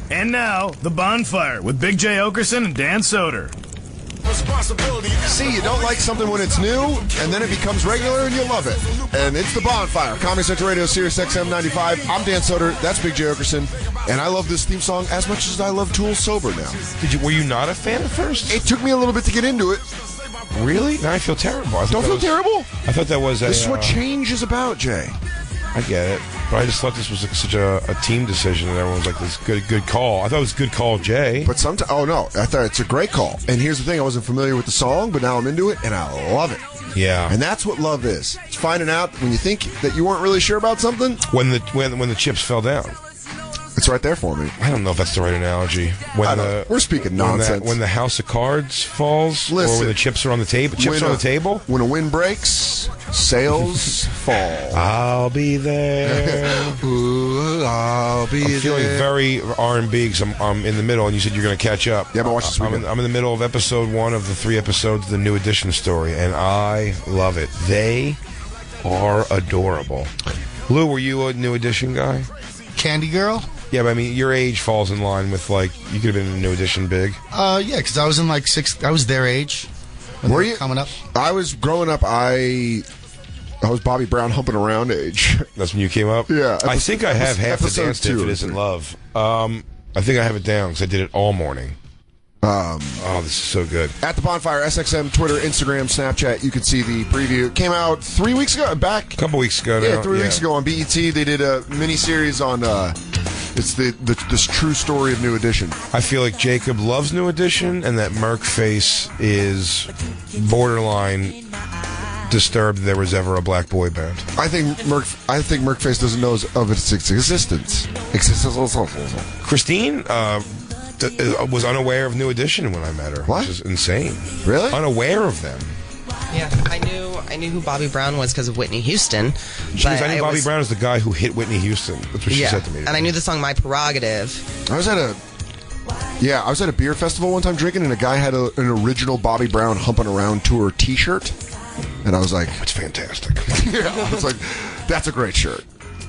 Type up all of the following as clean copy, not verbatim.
And now, The Bonfire with Big J. Oakerson and Dan Soder. See, you don't like something when it's new, and then it becomes regular, and you love it. And it's The Bonfire, Comedy Central Radio, Sirius XM 95. I'm Dan Soder. That's Big J. Oakerson. And I love this theme song as much as I love Tool sober now. Were you not a fan at first? It took me a little bit to get into it. Really? Now I feel terrible. Don't feel terrible? I thought that was This is what change is about, Jay. I get it. But I just thought this was such a team decision, and everyone was like, "This good call." I thought it was a good call, Jay. But sometimes, oh no, I thought it's a great call. And here's the thing: I wasn't familiar with the song, but now I'm into it, and I love it. Yeah. And that's what love is. It's finding out when you think that you weren't really sure about something. When the chips fell down. It's right there for me. I don't know if that's the right analogy. We're speaking nonsense. When the house of cards falls, Listen, or when the chips are on the table. Chips are on the table. When a wind breaks, sails fall. I'll be there. Ooh, I'll be there. I'm feeling very R&B because I'm in the middle, and you said you're going to catch up. Yeah, but watch this weekend. I'm in the middle of episode 1 of the 3 episodes of the New Edition story, and I love it. They are adorable. Lou, were you a New Edition guy? Candy Girl? Yeah, but I mean, your age falls in line with, like, you could have been in New Edition big. Yeah, because I was in like I was their age. When Were they you coming up? I was growing up. I was Bobby Brown humping around age. That's when you came up? Yeah. I think I have half the episode dance to 2 If It Isn't Love. I think I have it down because I did it all morning. Oh, this is so good. At the Bonfire, SXM, Twitter, Instagram, Snapchat, you can see the preview. It came out 3 weeks ago. A couple weeks ago now. Yeah, 3 weeks ago on BET. They did a mini-series on... it's this true story of New Edition. I feel like Jacob loves New Edition, and that Merkface is borderline disturbed that there was ever a black boy band. I think Merkface doesn't know of its existence. Christine was unaware of New Edition when I met her, What? which is insane. Really? Unaware of them. Yeah, I knew who Bobby Brown was because of Whitney Houston. I knew Bobby Brown is the guy who hit Whitney Houston. That's what she said to me. And I knew the song "My Prerogative." I was at a beer festival one time drinking, and a guy had an original Bobby Brown humping around tour T-shirt, and I was like, It's fantastic. yeah, I was like, that's a great shirt.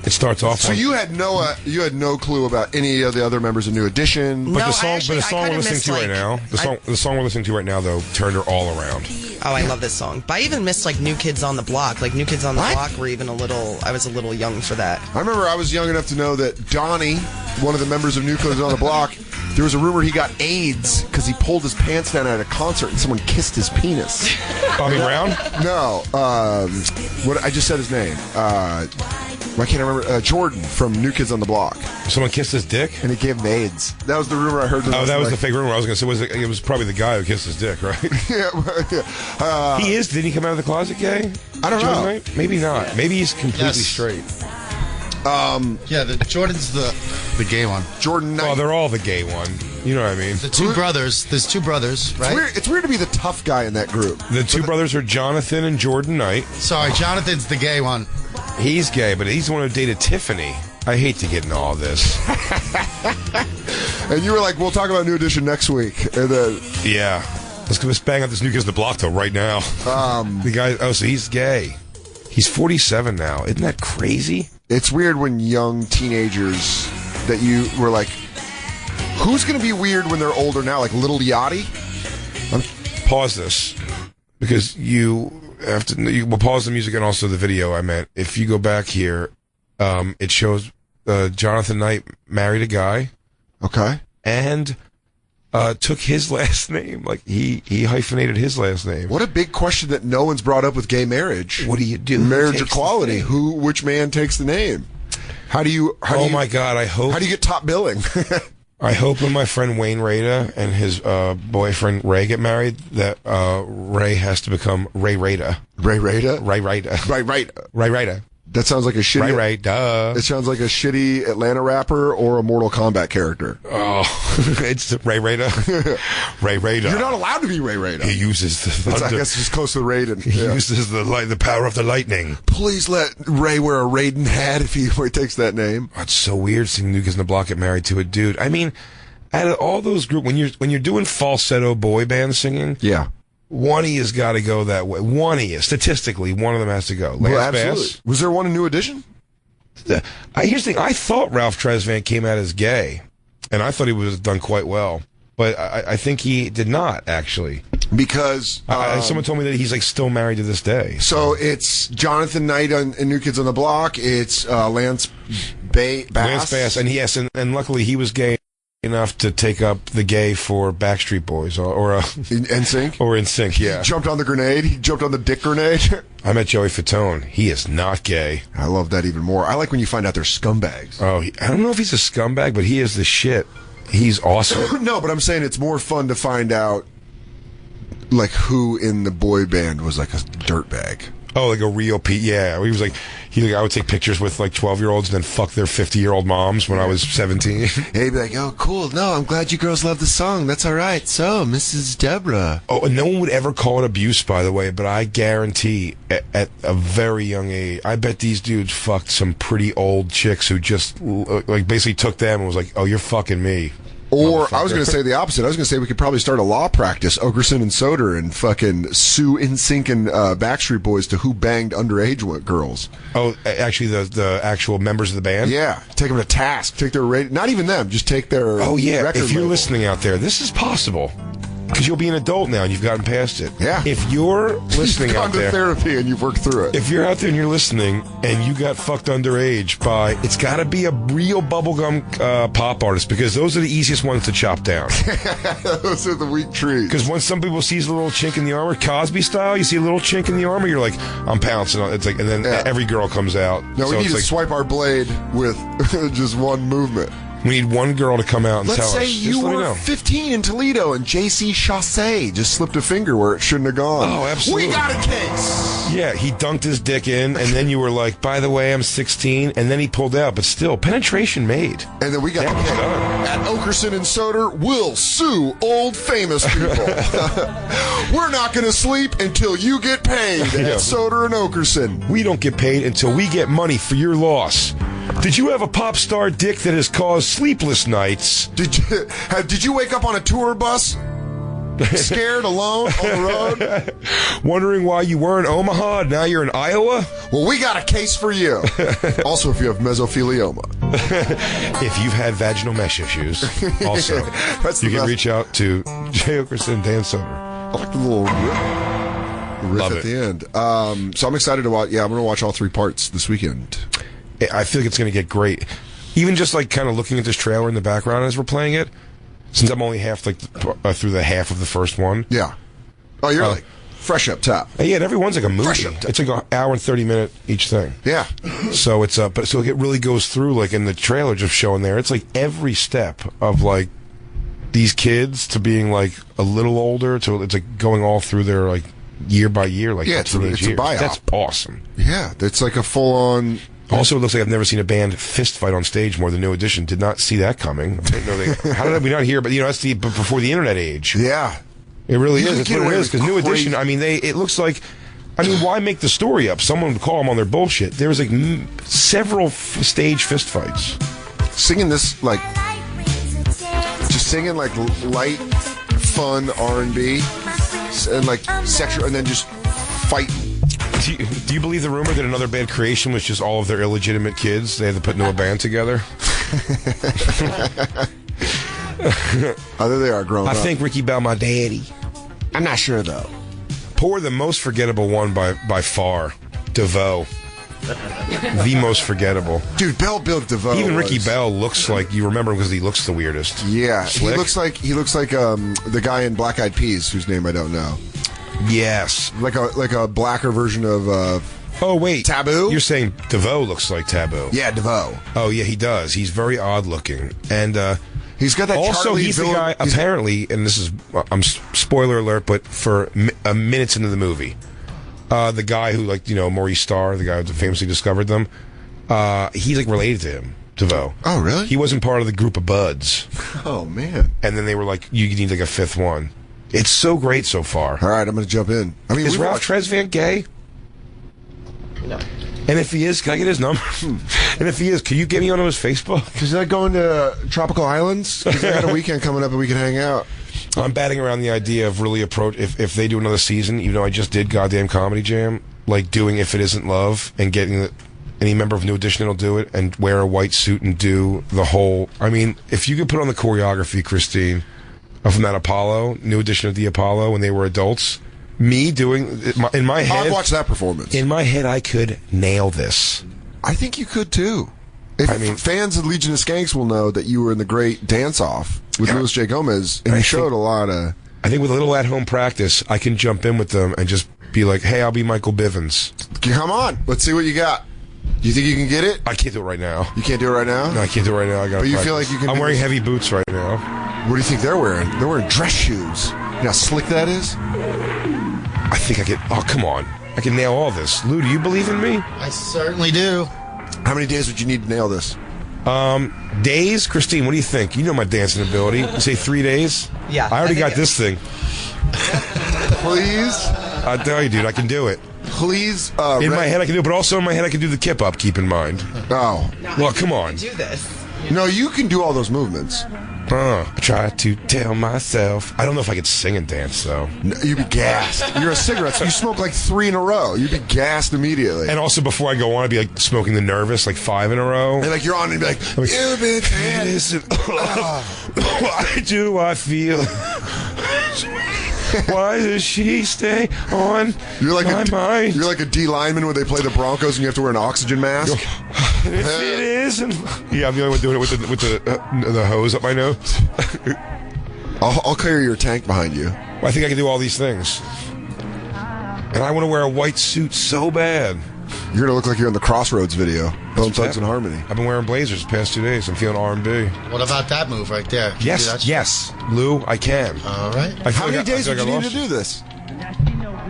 It starts off. So you had no clue about any of the other members of New Edition. But No, the song, I actually- the song I we're kinda listening missed, to right like- now, the song we're listening to right now, though, turned her all around. Oh, I love this song. But I even missed like New Kids on the Block. Like New Kids on the What? Block were even I was a little young for that. I remember I was young enough to know that Donnie, one of the members of New Kids on the Block, there was a rumor he got AIDS because he pulled his pants down at a concert and someone kissed his penis. Bobby Brown? No, what I just said his name. I can't remember. Jordan from New Kids on the Block, Someone kissed his dick? and he gave him AIDS. That was the rumor I heard. Oh, that was the fake rumor. I was going to say, it was probably the guy who kissed his dick, right? yeah. He is. Did he come out of the closet gay? I don't know. Jordan Knight? Maybe not. Maybe he's completely Yes. straight. Yeah, Jordan's the gay one. Jordan Knight. Oh, they're all the gay one. You know what I mean? The two brothers. There's two brothers, right? It's weird to be the tough guy in that group. The two brothers are Jonathan and Jordan Knight. Sorry, Jonathan's the gay one. He's gay, but he's the one who dated Tiffany. I hate to get into all this. And you were like, we'll talk about New Edition next week. And then, Yeah. Let's bang out this New Kids on the Block, though, right now. The guy, so he's gay. He's 47 now. Isn't that crazy? it's weird when young teenagers that you were like, who's going to be weird when they're older now? Like Lil Yachty? Pause this, because you will pause the music and also the video. I meant, if you go back here, it shows Jonathan Knight married a guy. Okay. And took his last name. Like, he hyphenated his last name. What a big question that no one's brought up with gay marriage. What do you do? Marriage equality. Which man takes the name? My God, I hope. How do you get top billing? I hope when my friend Wayne Rada and his boyfriend Ray get married, that Ray has to become Ray Rada. Ray Rada? Ray Rada. Ray Rada. That sounds like a shitty... Ray Rada. It sounds like a shitty Atlanta rapper or a Mortal Kombat character. Oh, it's Ray Rada. Ray Rada. You're not allowed to be Ray Rada. He uses the thunder. I guess it's close to Raiden. He uses the power of the lightning. Please let Ray wear a Raiden hat if he takes that name. Oh, it's so weird seeing New Kids on the Block get married to a dude. I mean, out of all those groups, when you're doing falsetto boy band singing, yeah, one has got to go that way. Statistically, one of them has to go. Last Bass. Was there one in New Edition? Here's the thing. I thought Ralph Tresvant came out as gay. and I thought he was done quite well. But I think he did not, actually. Because someone told me that he's like still married to this day. So it's Jonathan Knight in New Kids on the Block. It's Lance Bass. Lance Bass, and yes, and luckily he was gay enough to take up the gay for Backstreet Boys or NSYNC. Or NSYNC, yeah. He jumped on the grenade. He jumped on the dick grenade. I met Joey Fatone. He is not gay. I love that even more. I like when you find out they're scumbags. Oh, I don't know if he's a scumbag, but he is the shit. He's awesome. No, but I'm saying it's more fun to find out, like, who in the boy band was like a dirtbag. Oh, like a real Pete. Yeah, he was like, I would take pictures with like 12-year-olds and then fuck their 50-year-old moms when I was 17. He'd be like, oh, cool. No, I'm glad you girls love the song. That's all right. So, Mrs. Deborah. Oh, and no one would ever call it abuse, by the way, but I guarantee at a very young age, I bet these dudes fucked some pretty old chicks who just like basically took them and was like, oh, you're fucking me. Or I was going to say the opposite. I was going to say we could probably start a law practice, Oakerson and Soder, and fucking sue NSYNC and Backstreet Boys to who banged underage girls. Oh, actually, the actual members of the band? Yeah. Take them to task. Take their radio. Not even them. Just take their Oh, yeah. record If you're label. listening out there, this is possible. Because you'll be an adult now and you've gotten past it. Yeah. If you're listening You've out gone to there... therapy and you've worked through it. If you're out there and you're listening and you got fucked underage by, it's got to be a real bubblegum pop artist because those are the easiest ones to chop down. Those are the weak trees. Because when some people sees a little chink in the armor, Cosby style, you see a little chink in the armor, you're like, I'm pouncing on it. It's like, and then every girl comes out. No, we So need it's to like, swipe our blade with just one movement. we need one girl to come out and Let's tell say us. you Just let me were know. 15 in Toledo and J.C. Chassé just slipped a finger where it shouldn't have gone. Oh, absolutely. We got a case. Yeah, he dunked his dick in, and then you were like, by the way, I'm 16, and then he pulled out. But still, penetration made. And then we got That the was case. done. At Oakerson and Soder, we'll sue old famous people. We're not going to sleep until you get paid Yeah. at Soder and Oakerson. We don't get paid until we get money for your loss. Did you have a pop star dick that has caused sleepless nights? Did you wake up on a tour bus? Scared, alone, on the road? Wondering why you were in Omaha, now you're in Iowa? Well, we got a case for you. Also, if you have mesothelioma. If you've had vaginal mesh issues, also, That's you the can best. reach out to Jay Oakerson and Dan Soder. I like the little riff Love at it. the end. So I'm excited to watch. Yeah, I'm going to watch all 3 parts this weekend. I feel like it's going to get great. Even just like kind of looking at this trailer in the background as we're playing it, since I'm only half like through the half of the first one. Yeah. Oh, you're like fresh up top. Yeah, and every one's like a movie. Fresh up top. It's like an hour and 30-minute each thing. Yeah. So it's but so it really goes through like in the trailer just showing there. It's like every step of like these kids to being like a little older to it's like going all through their like year by year like Yeah, it's a teenage years. biop. That's awesome. Yeah. It's like a full on. Also, it looks like I've never seen a band fist fight on stage more than New Edition. Did not see that coming. I didn't know how did we not hear? But you know, that's before the internet age. Yeah. It really You is. could That's get what it away is. with Because New crazy- Edition, I mean, it looks like. I mean, why make the story up? Someone would call them on their bullshit. There was like several stage fist fights. Singing this, like, just singing, like, light, fun R&B, and, like, sexual, and then just fight. Do you believe the rumor that Another Bad Creation was just all of their illegitimate kids? They had to put into a band together? Oh, there they are growing I up. think Ricky Bell, my daddy. I'm not sure, though. Pour the most forgettable one by far, DeVoe. The most forgettable. Dude, Bell Biv DeVoe. Even Ricky was- Bell looks like you remember him because he looks the weirdest. Yeah, Slick. he looks like the guy in Black Eyed Peas, whose name I don't know. Yes. Like a blacker version of Oh wait, Taboo? You're saying DeVoe looks like Taboo? yeah, DeVoe. Oh yeah, he does. He's very odd looking, and He's got that. also Charlie he's villain- the guy. he's- Apparently, and this is spoiler alert, but for minutes into the movie, the guy who Maurice Starr, the guy who famously discovered them, he's like related to him, DeVoe. Oh, really? He wasn't part of the group of buds, Oh man! and then they were like, "You need like a fifth one." It's so great so far. All right, I'm going to jump in. I mean, Is we Ralph watched- Tresvant gay? No. And if he is, can I get his number? And if he is, can you get me onto his Facebook? Is that going to tropical islands? 'Cause I got a weekend coming up and we can hang out. I'm batting around the idea of really if they do another season, even though I just did goddamn Comedy Jam, like doing If It Isn't Love and getting any member of New Edition that'll do it and wear a white suit and do the whole. I mean, if you could put on the choreography, Christine, from that Apollo, New Edition of the Apollo when they were adults, me doing in my head. I've watched that performance. In my head, I could nail this. I think you could too. Fans of Legion of Skanks will know that you were in the great dance-off with Louis J. Gomez, and you showed a lot of... I think with a little at-home practice, I can jump in with them and just be like, hey, I'll be Michael Bivins. Come on, let's see what you got. You think you can get it? I can't do it right now. You can't do it right now? No, I can't do it right now. I got. But you feel like you can... I'm wearing heavy boots right now. What do you think they're wearing? They're wearing dress shoes. You know how slick that is? I think I could... Oh, come on. I can nail all this. Lou, do you believe in me? I certainly do. How many days would you need to nail this? Days? Christine, what do you think? You know my dancing ability. You say 3 days? Yeah. I already got this thing. Please? I tell you, dude, I can do it. Please? In my head, I can do it, but also in my head, I can do the kip up, keep in mind. Oh. Well, come on. Do this. No, you can do all those movements. I try to tell myself. I don't know if I could sing and dance, though. No, you'd be gassed. You're a cigarette, so you smoke like 3 in a row. You'd be gassed immediately. And also, before I go on, I'd be like smoking the nervous, like 5 in a row. And like you're on and be like, you've been why do I feel? Why does she stay on my mind? You're like a D lineman when they play the Broncos and you have to wear an oxygen mask. If it isn't, yeah, I'm the only one doing it with the hose up my nose. I'll carry your tank behind you. I think I can do all these things, and I want to wear a white suit so bad. You're gonna look like you're in the Crossroads video, Bone Thugs and Harmony. I've been wearing blazers the past 2 days. I'm feeling R&B. What about that move right there? Can you do that? Yes, Lou, I can. All right. How many days would you need to do this?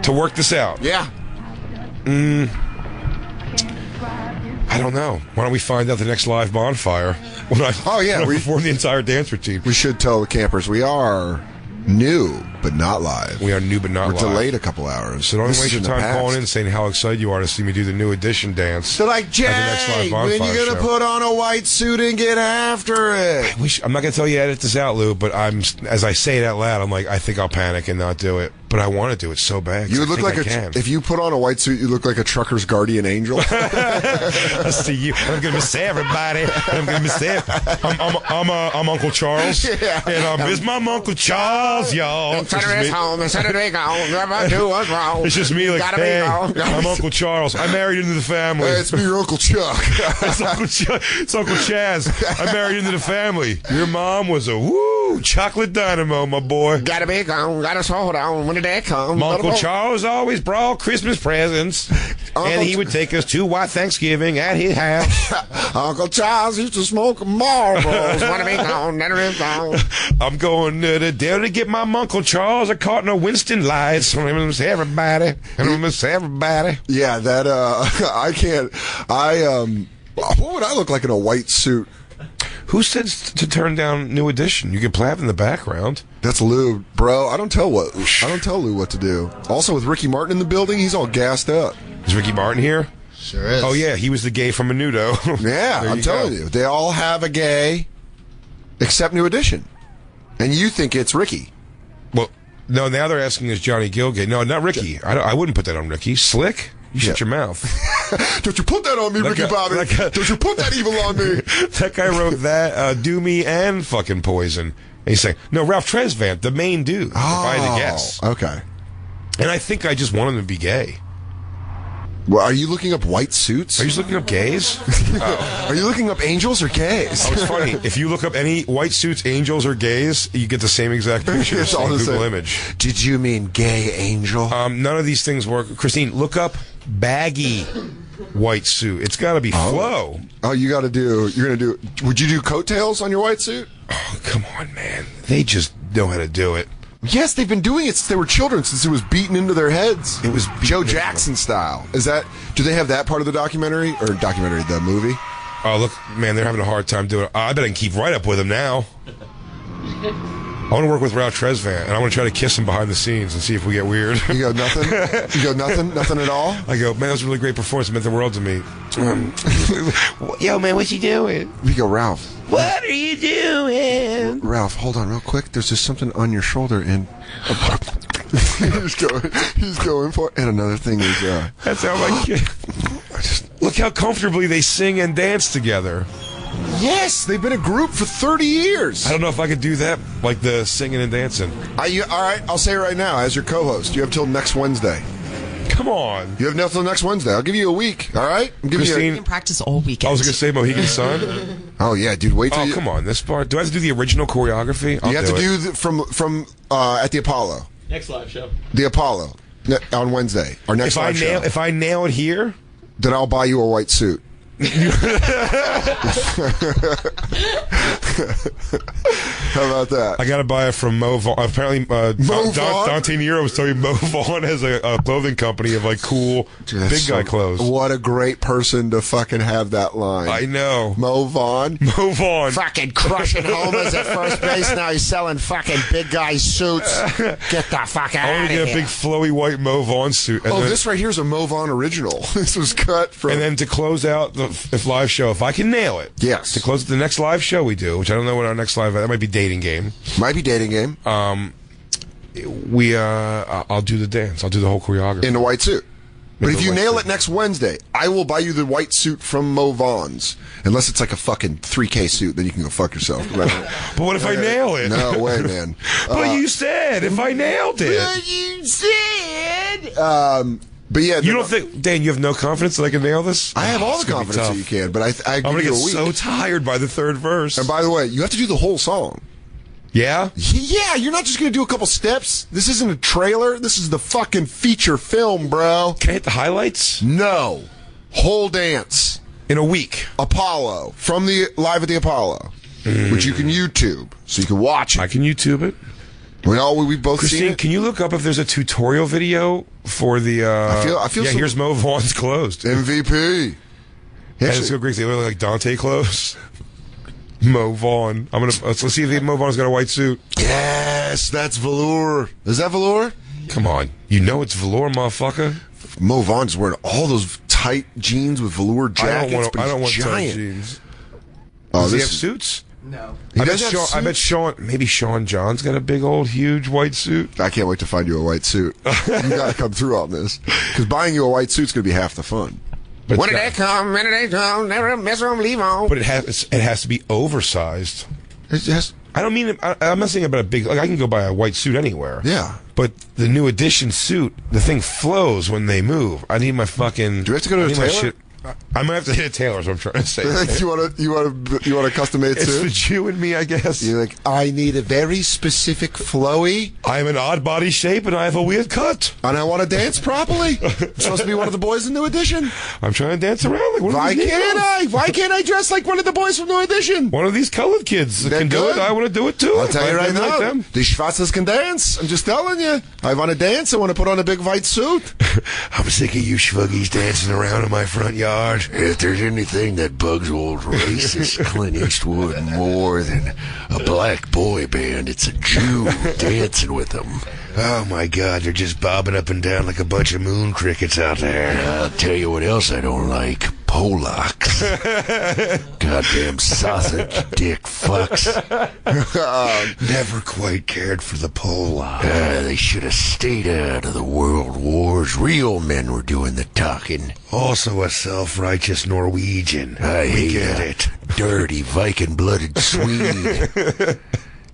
To work this out? Yeah. I don't know. Why don't we find out the next live Bonfire? When I perform the entire dance routine. We should tell the campers we are new, but not live. We are new, but not live. We're delayed a couple hours. So don't waste your time calling in saying how excited you are to see me do the New Edition dance. They're like, Jay, when you going to put on a white suit and get after it? I'm not going to tell you to edit this out, Lou, but as I say it out loud, I'm like, I think I'll panic and not do it. But I want to do it so bad. You would look like if you put on a white suit, you look like a trucker's guardian angel. I see you. I'm going to miss everybody. I'm going to miss everybody. I'm Uncle Charles. Yeah. And it's my Uncle Charles, y'all. Saturday home, Saturday gone, never do what's wrong. It's just me, like, hey, I'm Uncle Charles. I married into the family. Hey, it's me, your Uncle Chuck. It's Uncle Chaz. I married into the family. Your mom was a chocolate dynamo, my boy. Gotta be gone, gotta hold on when the day comes. Uncle Charles always brought Christmas presents, and he would take us to White Thanksgiving at his house. Uncle Charles used to smoke Marlboros. Wanna be gone, never is gone. I'm going to the deli to get my Uncle Charles a carton of Winston Lights. I'm gonna miss everybody. I'm gonna miss everybody. Yeah, that I can't. What would I look like in a white suit? Who says to turn down New Edition? You can play it in the background. That's Lou, bro. I don't tell Lou what to do. Also, with Ricky Martin in the building, he's all gassed up. Is Ricky Martin here? Sure is. Oh yeah, he was the gay from Menudo. Yeah, I'm telling you, they all have a gay, except New Edition, and you think it's Ricky. Well, no. Now they're asking is Johnny Gill gay? No, not Ricky. I wouldn't put that on Ricky. Slick. You shut your mouth. Don't you put that on me, Ricky Bobby. Don't you put that evil on me. That guy wrote that, Do Me and fucking Poison. And he's saying, no, Ralph Tresvant, the main dude, if I had to guess. Okay. And I think I just want him to be gay. Well, are you looking up white suits? Are you looking up gays? Are you looking up angels or gays? Oh, it's funny. If you look up any white suits, angels, or gays, you get the same exact picture. It's all the Google same image. Did you mean gay angel? None of these things work. Christine, look up baggy white suit. It's got to be flow. Oh, you're going to do, would you do coattails on your white suit? Oh, come on, man. They just know how to do it. Yes, they've been doing it since they were children, since it was beaten into their heads. It was Joe Jackson style. Do they have that part of the documentary? Or the movie? Oh, look, man, they're having a hard time doing it. I bet I can keep right up with them now. I want to work with Ralph Tresvant, and I want to try to kiss him behind the scenes and see if we get weird. You go, nothing? You go, nothing? Nothing at all? I go, man, that was a really great performance. It meant the world to me. Yo, man, what's he doing? We go, Ralph. What are you doing? Ralph, hold on real quick. There's just something on your shoulder, and he's going for it. And another thing is, that's how my kid. Look how comfortably they sing and dance together. Yes, they've been a group for 30 years. I don't know if I could do that, like the singing and dancing. All right, I'll say it right now as your co-host. You have till next Wednesday. Come on. You have till next Wednesday. I'll give you a week, all right? I'm giving Christine, You can practice all weekend. I was going to say Mohegan Sun. Oh, yeah, dude, wait till Oh, come on. This part. Do I have to do the original choreography? You have to do from at the Apollo. Next live show. The Apollo on Wednesday. Our next live show. If I nail it here, then I'll buy you a white suit. How about that? I got to buy it from Mo Vaughn. Apparently, Vaughn? Dante Nero was telling me Mo Vaughn has a clothing company of like cool big guy clothes. What a great person to fucking have that line. I know. Mo Vaughn. Mo Vaughn. Fucking crushing homers at first base. Now he's selling fucking big guy suits. Get the fuck I out want of to get here. a big flowy white Mo Vaughn suit. And then, This right here is a Mo Vaughn original. This was cut from... and then to close out the live show, if I can nail it. Yes. To close the next live show we do, which I don't know what our next live, that might be dating game. Might be dating game. I'll do the dance. I'll do the whole choreography. In the white suit. But In if the you white nail suit. it next Wednesday, I will buy you the white suit from Mo Vaughn's. Unless it's like a fucking 3K suit, then you can go fuck yourself. But what if I nail it? No way, man. But you said if I nailed it. You said. But yeah, You don't think, Dan, you have no confidence that I can nail this? I have all It's the gonna be confidence that tough. you can, but I I'm going to give get you a week. so tired by the third verse. And by the way, you have to do the whole song. Yeah? Yeah, you're not just going to do a couple steps. This isn't a trailer. This is the fucking feature film, bro. Can I hit the highlights? No. Whole dance. In a week. Apollo. From the Live at the Apollo. Which you can YouTube. So you can watch I it. can YouTube it. We've both seen Christine, it. can you look up if there's a tutorial video for the... I feel yeah, so- here's Mo Vaughn's clothes. MVP. And it's Actually, so great. They look like Dante clothes. Mo Vaughn. Let's see if Mo Vaughn's got a white suit. yes, that's velour. Is that velour? Come on. You know it's velour, motherfucker. Mo Vaughn's wearing all those tight jeans with velour jackets, but I don't want he's tight giant. jeans. Oh, Does he this have is- suits? No. He I bet, does have maybe Sean John's got a big old huge white suit. I can't wait to find you a white suit. You got to come through on this because buying you a white suit's going to be half the fun. But When did they come? When did they come? Never miss them, leave them. But it has to be oversized. It's just, I don't mean I'm not saying about a big. Like I can go buy a white suit anywhere. yeah. But the new edition suit, the thing flows when they move. I need my fucking. Do we have to go to I a need my tailor? shit- I might have to hit a tailor. Is what I'm trying to say. you want a custom made It's the suit? Jew in me, I guess. You're like, I need a very specific flowy, I am an odd body shape and I have a weird cut. and I want to dance properly. I'm supposed to be one of the boys in New Edition. I'm trying to dance around like one Why of these can't Negroes. I? Why can't I dress like one of the boys from New Edition? One of these colored kids that They're can do good. it. I want to do it too. I'll tell you I've right been now, like them. the Schwarzes can dance. I'm just telling you. I want to dance. I want to put on a big white suit. I'm sick of you schvuggies dancing around in my front yard. If there's anything that bugs old racist Clint Eastwood more than a black boy band, it's a Jew dancing with them. Oh my God, they're just bobbing up and down like a bunch of moon crickets out there. I'll tell you what else I don't like. Polacks. Goddamn sausage dick fucks. Never quite cared for the Polak. They should have stayed out of the world wars. Real men were doing the talking. Also a self-righteous Norwegian. I We hate get that it. dirty Viking-blooded Swede.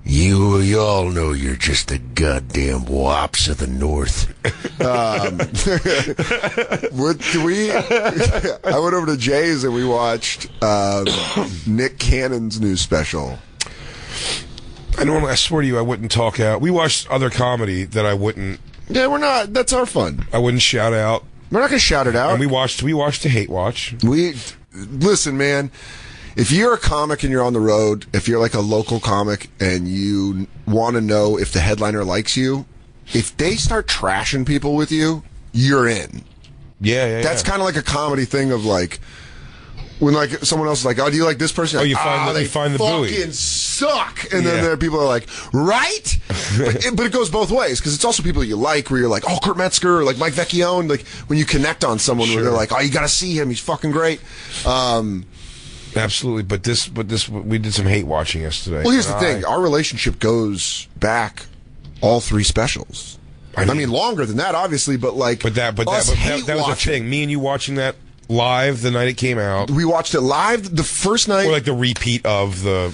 You all know you're just the goddamn wops of the North. What do we? I went over to Jay's and we watched Nick Cannon's new special. I swear to you, I wouldn't talk out. We watched other comedy that I wouldn't Yeah, we're not. That's our fun. shout out. We're not gonna shout it out. And we watched the Hate Watch. We listen, man. If you're a comic and you're on the road, if you're like a local comic and you want to know if the headliner likes you, if they start trashing people with you, you're in. Yeah. That's kind of like a comedy thing of like when like someone else is like, "Oh, do you like this person?" Oh, you Like, find they you find the buoy. fucking suck, and then Yeah. there are people that are like, "Right," but it goes both ways because it's also people you like where you're like, "Oh, Kurt Metzger," or like Mike Vecchione, like when you connect on someone where they're like, "Oh, you got to see him, he's fucking great." Absolutely, but this we did some hate watching yesterday. Well, here's the And thing: our relationship goes back all three specials. I mean, longer than that, obviously, but like, But that us hate was a watching. thing. Me and you watching that live the night it came out, We watched it live the first night. or like the repeat of the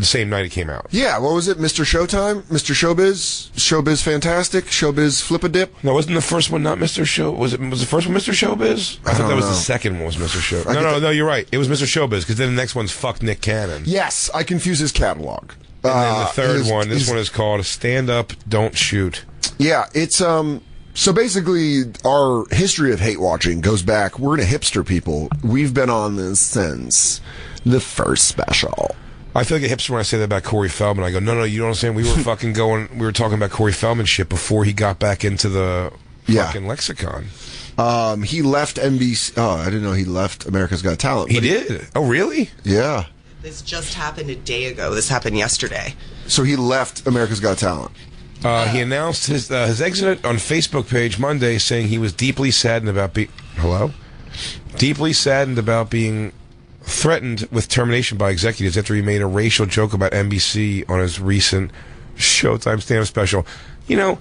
same night it came out. Yeah, what was it? Mr. Showtime? Mr. Showbiz? Showbiz Fantastic? Showbiz Flip-A-Dip? No, wasn't the first one not Mr. Show? Was the first one Mr. Showbiz? I thought don't that was know. the second one was Mr. Show. No, you're right. It was Mr. Showbiz because then the next one's Fuck Nick Cannon. Yes, I confuse his catalog. And then the third his- one, this his- one is called Stand Up, Don't Shoot. Yeah, it's so basically our history of hate watching goes back. We're into hipster people. We've been on this since the first special. I feel like a hipster when I say that about Corey Feldman. I go, no, you don't understand. We were fucking we were talking about Corey Feldman shit before he got back into the Yeah. fucking lexicon. He left NBC. Oh, I didn't know he left America's Got Talent. He but did? Oh, really? Yeah. This just happened a day ago. This happened yesterday. So he left America's Got Talent. He announced his exit on Facebook page Monday, saying he was deeply saddened about being threatened with termination by executives after he made a racial joke about NBC on his recent Showtime stand-up special. You know,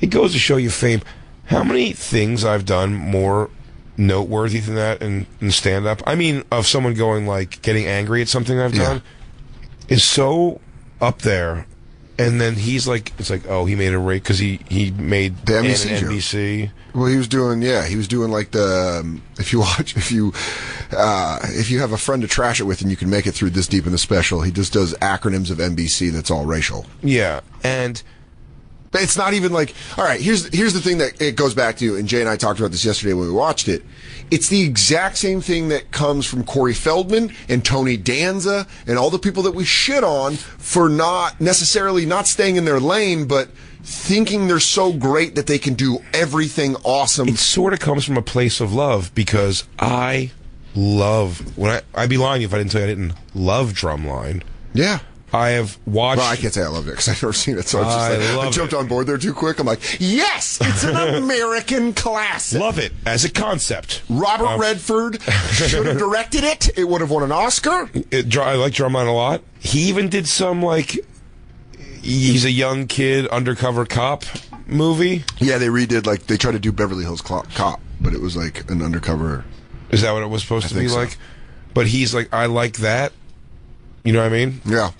it goes to show you fame. How many things I've done more noteworthy than that in stand-up? I mean, of someone going, like, getting angry at something I've done is so up there. And then he's like, it's like, oh, he made a rate because he made The NBC an joke. NBC. Well, he was doing like the if you have a friend to trash it with and you can make it through this deep in the special, he just does acronyms of NBC that's all racial. Yeah, and But it's not even like, all right, here's the thing that it goes back to, and Jay and I talked about this yesterday when we watched it. It's the exact same thing that comes from Corey Feldman and Tony Danza and all the people that we shit on for not necessarily not staying in their lane, but thinking they're so great that they can do everything awesome. it sort of comes from a place of love because I love I'd be lying if I didn't tell you I didn't love Drumline. Yeah. I have watched. Well, I can't say I loved it because I've never seen it, so I jumped on board there too quick. I'm like, yes, it's an American classic. Love it as a concept. Robert Redford should have directed it. It would have won an Oscar. I like Drumline a lot. He even did some like he's a young kid undercover cop movie. Yeah, they redid they tried to do Beverly Hills Cop, but it was like an undercover. Is that what it was supposed to be think so. like? But he's like, I like that. You know what I mean? Yeah.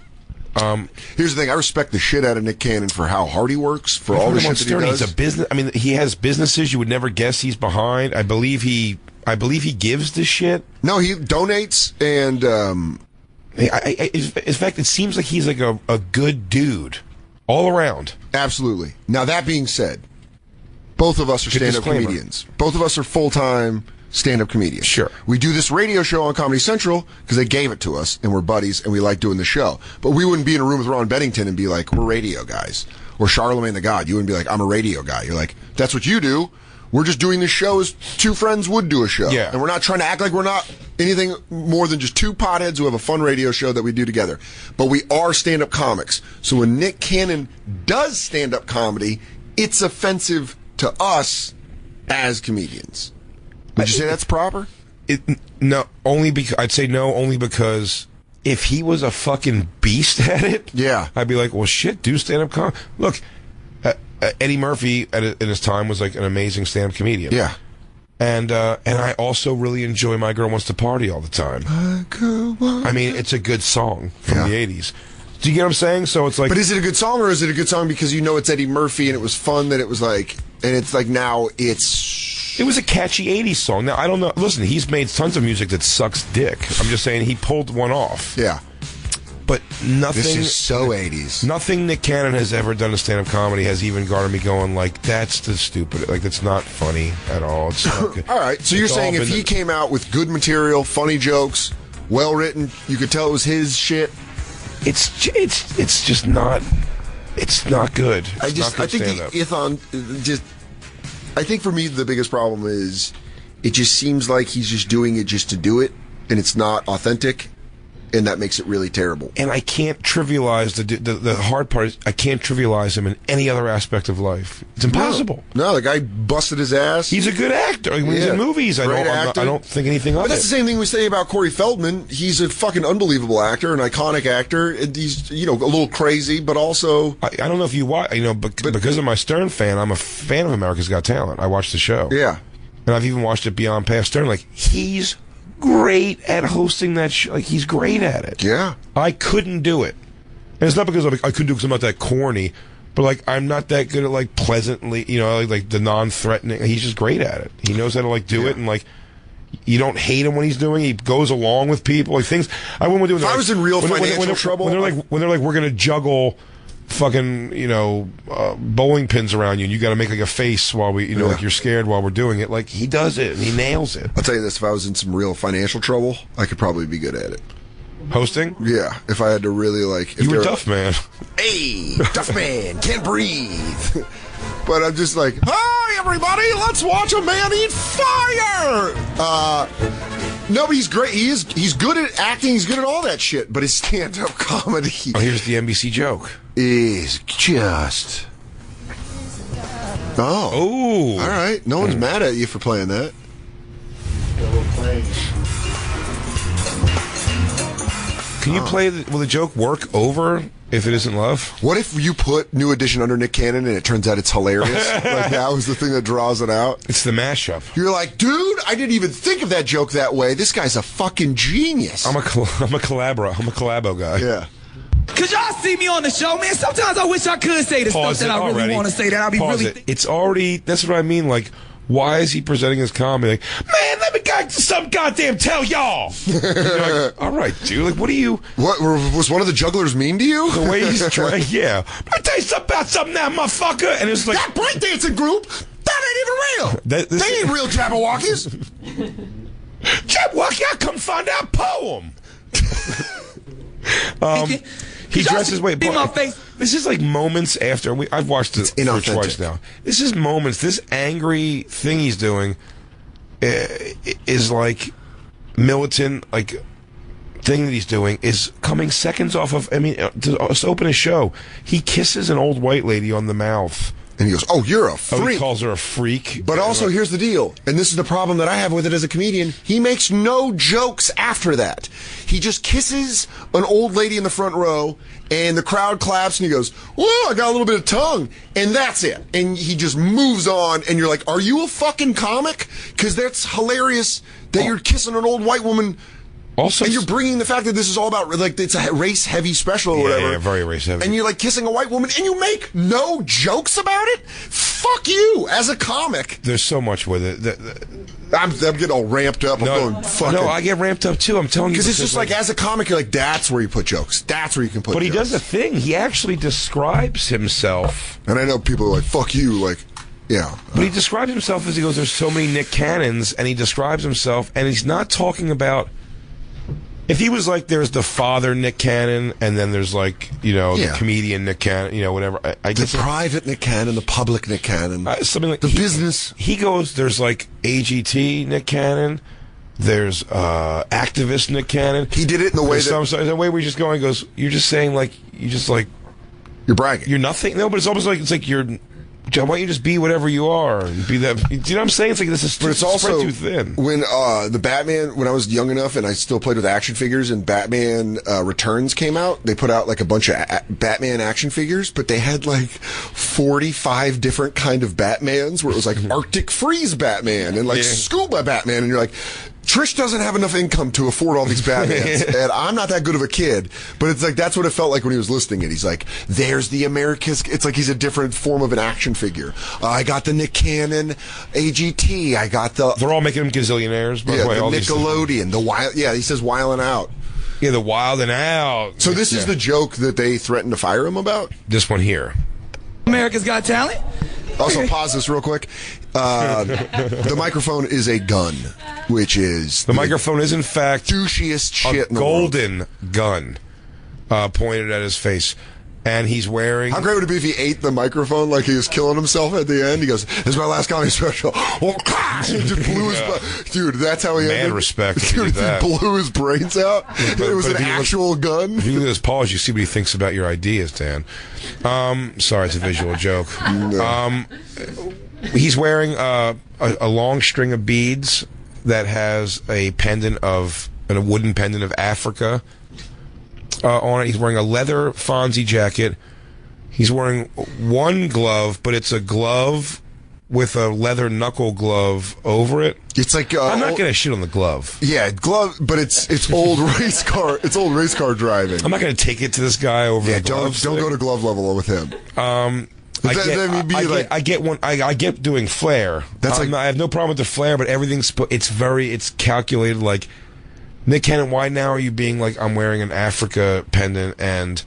Here's the thing: I respect the shit out of Nick Cannon for how hard he works for all the shit that he does. He's a business. I mean, he has businesses you would never guess he's behind. I believe he gives this shit. No, he donates and. In fact, it seems like he's like a good dude all around. Absolutely. Now that being said, both of us are Good stand-up disclaimer. comedians. Both of us are full-time stand-up comedians. Sure. We do this radio show on Comedy Central because they gave it to us, and we're buddies, and we like doing the show. But we wouldn't be in a room with Ron Bennington and be like, we're radio guys. Or Charlemagne the God. You wouldn't be like, I'm a radio guy. You're like, that's what you do. We're just doing this show as two friends would do a show. Yeah. And we're not trying to act like we're not anything more than just two potheads who have a fun radio show that we do together. But we are stand-up comics. So when Nick Cannon does stand-up comedy, it's offensive to us as comedians. Would you say that's proper? I'd say no, only because if he was a fucking beast at it, Yeah. I'd be like, well, shit, do stand-up comedy. Look, Eddie Murphy in his time was like an amazing stand-up comedian. Yeah. And I also really enjoy My Girl Wants to Party all the time. I mean, it's a good song from the 80s. Do you get what I'm saying? So it's like... But is it a good song, or is it a good song because you know it's Eddie Murphy and it was fun that it was like... And it's like now it's... It was a catchy 80s song. Now, I don't know. Listen, he's made tons of music that sucks dick. I'm just saying he pulled one off. Yeah. But nothing... This is so 80s. Nothing Nick Cannon has ever done in stand-up comedy has even garnered me going like, that's the stupid... Like, that's not funny at all. It's not good. All right, so you're It's saying all if been- he came out with good material, funny jokes, well-written, you could tell it was his shit? It's just not... It's not good. I It's not good think stand-up. I think for me the biggest problem is it just seems like he's just doing it just to do it, and it's not authentic, and that makes it really terrible. And I can't trivialize the hard part is I can't trivialize him in any other aspect of life. It's impossible. No, the guy busted his ass. He's a good actor. When he's Yeah. in movies, I Great actor. don't think anything of But it. that's the same thing we say about Corey Feldman. He's a fucking unbelievable actor, an iconic actor. And he's, a little crazy, but also... I don't know if you watch, because of my Stern fan, I'm a fan of America's Got Talent. I watch the show. Yeah. and I've even watched it beyond past Stern. Like, he's great at hosting that show. Like, he's great at it. Yeah. I couldn't do it. And it's not because I couldn't do it because I'm not that corny, but, like, I'm not that good at, like, pleasantly, you know, like the non-threatening. He's just great at it. He knows how to, like, do it, and, like, you don't hate him when he's doing it. He goes along with people. Like, things I wouldn't do. If I was in real financial trouble, when they're like, we're gonna juggle fucking, you know, bowling pins around you, and you got to make like a face while we, you know, like you're scared while we're doing it. Like, he does it, and he nails it. I'll tell you this: if I was in some real financial trouble, I could probably be good at it. Hosting? Yeah, if I had to really like. You were tough, man. Hey, tough man, can't breathe. But I'm just like, hi everybody, let's watch a man eat fire. No, but he's great. He's good at acting. He's good at all that shit. But his stand-up comedy. Oh, here's the NBC joke. Is just. Oh. All right. No one's mad at you for playing that. Can you play? Will the joke work over if it isn't love? What if you put New Edition under Nick Cannon and it turns out it's hilarious? Like, that was the thing that draws it out. It's the mashup. You're like, dude, I didn't even think of that joke that way. This guy's a fucking genius. I'm a collabo guy. Yeah. Cause y'all see me on the show, man. Sometimes I wish I could say the stuff that I really want to say. That I'll be really. It's already. That's what I mean. Like, why is he presenting his comedy? Like, man, let me some goddamn tell y'all. You're like, all right, dude. Like, what do you? What was one of the jugglers mean to you? The way he's trying. Yeah. I tell you something about something now, motherfucker. And it's like that breakdancing group. That ain't even real. They ain't real Jabberwockies. Jabberwocky, I come find out poem. He dresses. Wait, in my face. This is like moments after I've watched it twice now. This is moments. This angry thing he's doing is like militant, like thing that he's doing is coming seconds off of. I mean, to open a show, he kisses an old white lady on the mouth. And he goes, "Oh, you're a freak." Oh, he calls her a freak. But also, here's the deal, and this is the problem that I have with it as a comedian. He makes no jokes after that. He just kisses an old lady in the front row, and the crowd claps, and he goes, "Whoa, I got a little bit of tongue," and that's it. And he just moves on, and you're like, "Are you a fucking comic?" Because that's hilarious that you're kissing an old white woman. Also, and you're bringing the fact that this is all about, like, it's a race-heavy special or whatever. Yeah, very race-heavy. And you're, like, kissing a white woman, and you make no jokes about it? Fuck you, as a comic. There's so much with it. I'm getting all ramped up. I'm going, fuck No, I get ramped up, too. I'm telling you. Because it's just like, as a comic, you're like, that's where you put jokes. That's where you can put jokes. But he does a thing. He actually describes himself. And I know people are like, fuck you, like... Yeah. But he describes himself as he goes, there's so many Nick Cannons, and he describes himself, and he's not talking about... If he was like, there's the father Nick Cannon, and then there's like, you know, the comedian Nick Cannon, you know, whatever. I guess the private Nick Cannon, the public Nick Cannon, something like the business. He goes, there's like AGT Nick Cannon, there's activist Nick Cannon. He did it in the way the way we're just going. He goes, you're just saying like you're bragging. You're nothing. No, but it's almost like you're. Why don't you just be whatever you are and be that? Do you know what I'm saying? It's like this is but it's also too thin. When the Batman, when I was young enough and I still played with action figures, and Batman Returns came out, they put out like a bunch of Batman action figures, but they had like 45 different kind of Batmans, where it was like Arctic Freeze Batman and like Scuba Batman, and you're like, Trish doesn't have enough income to afford all these Batmans, and I'm not that good of a kid, but it's like, that's what it felt like when he was listing it. He's like, there's the America's, it's like he's a different form of an action figure. I got the Nick Cannon AGT, I got the... They're all making him gazillionaires, by the way. The Nickelodeon, the Wild, he says Wildin' Out. Yeah, the Wild and Out. So this is the joke that they threatened to fire him about? This one here. America's Got Talent. Also, pause this real quick. The microphone is a gun, which is... The microphone is, in fact... douchiest shit in the golden gun pointed at his face. And he's wearing... How great would it be if he ate the microphone like he was killing himself at the end? He goes, this is my last comedy special. He just blew his... Dude, that's how he ended. Man respect. Dude, he blew his brains out. It was an actual gun. If you look at his paws, you see what he thinks about your ideas, Dan. Sorry, it's a visual joke. No. He's wearing a long string of beads that has a wooden pendant of Africa on it. He's wearing a leather Fonzie jacket. He's wearing one glove, but it's a glove with a leather knuckle glove over it. It's like I'm not gonna shit on the glove. Yeah, glove, but it's old race car. It's old race car driving. I'm not gonna take it to this guy over the gloves. Don't go to glove level with him. I get doing flare. I have no problem with the flare, but it's calculated. Like, Nick Cannon, why now are you being like, I'm wearing an Africa pendant and,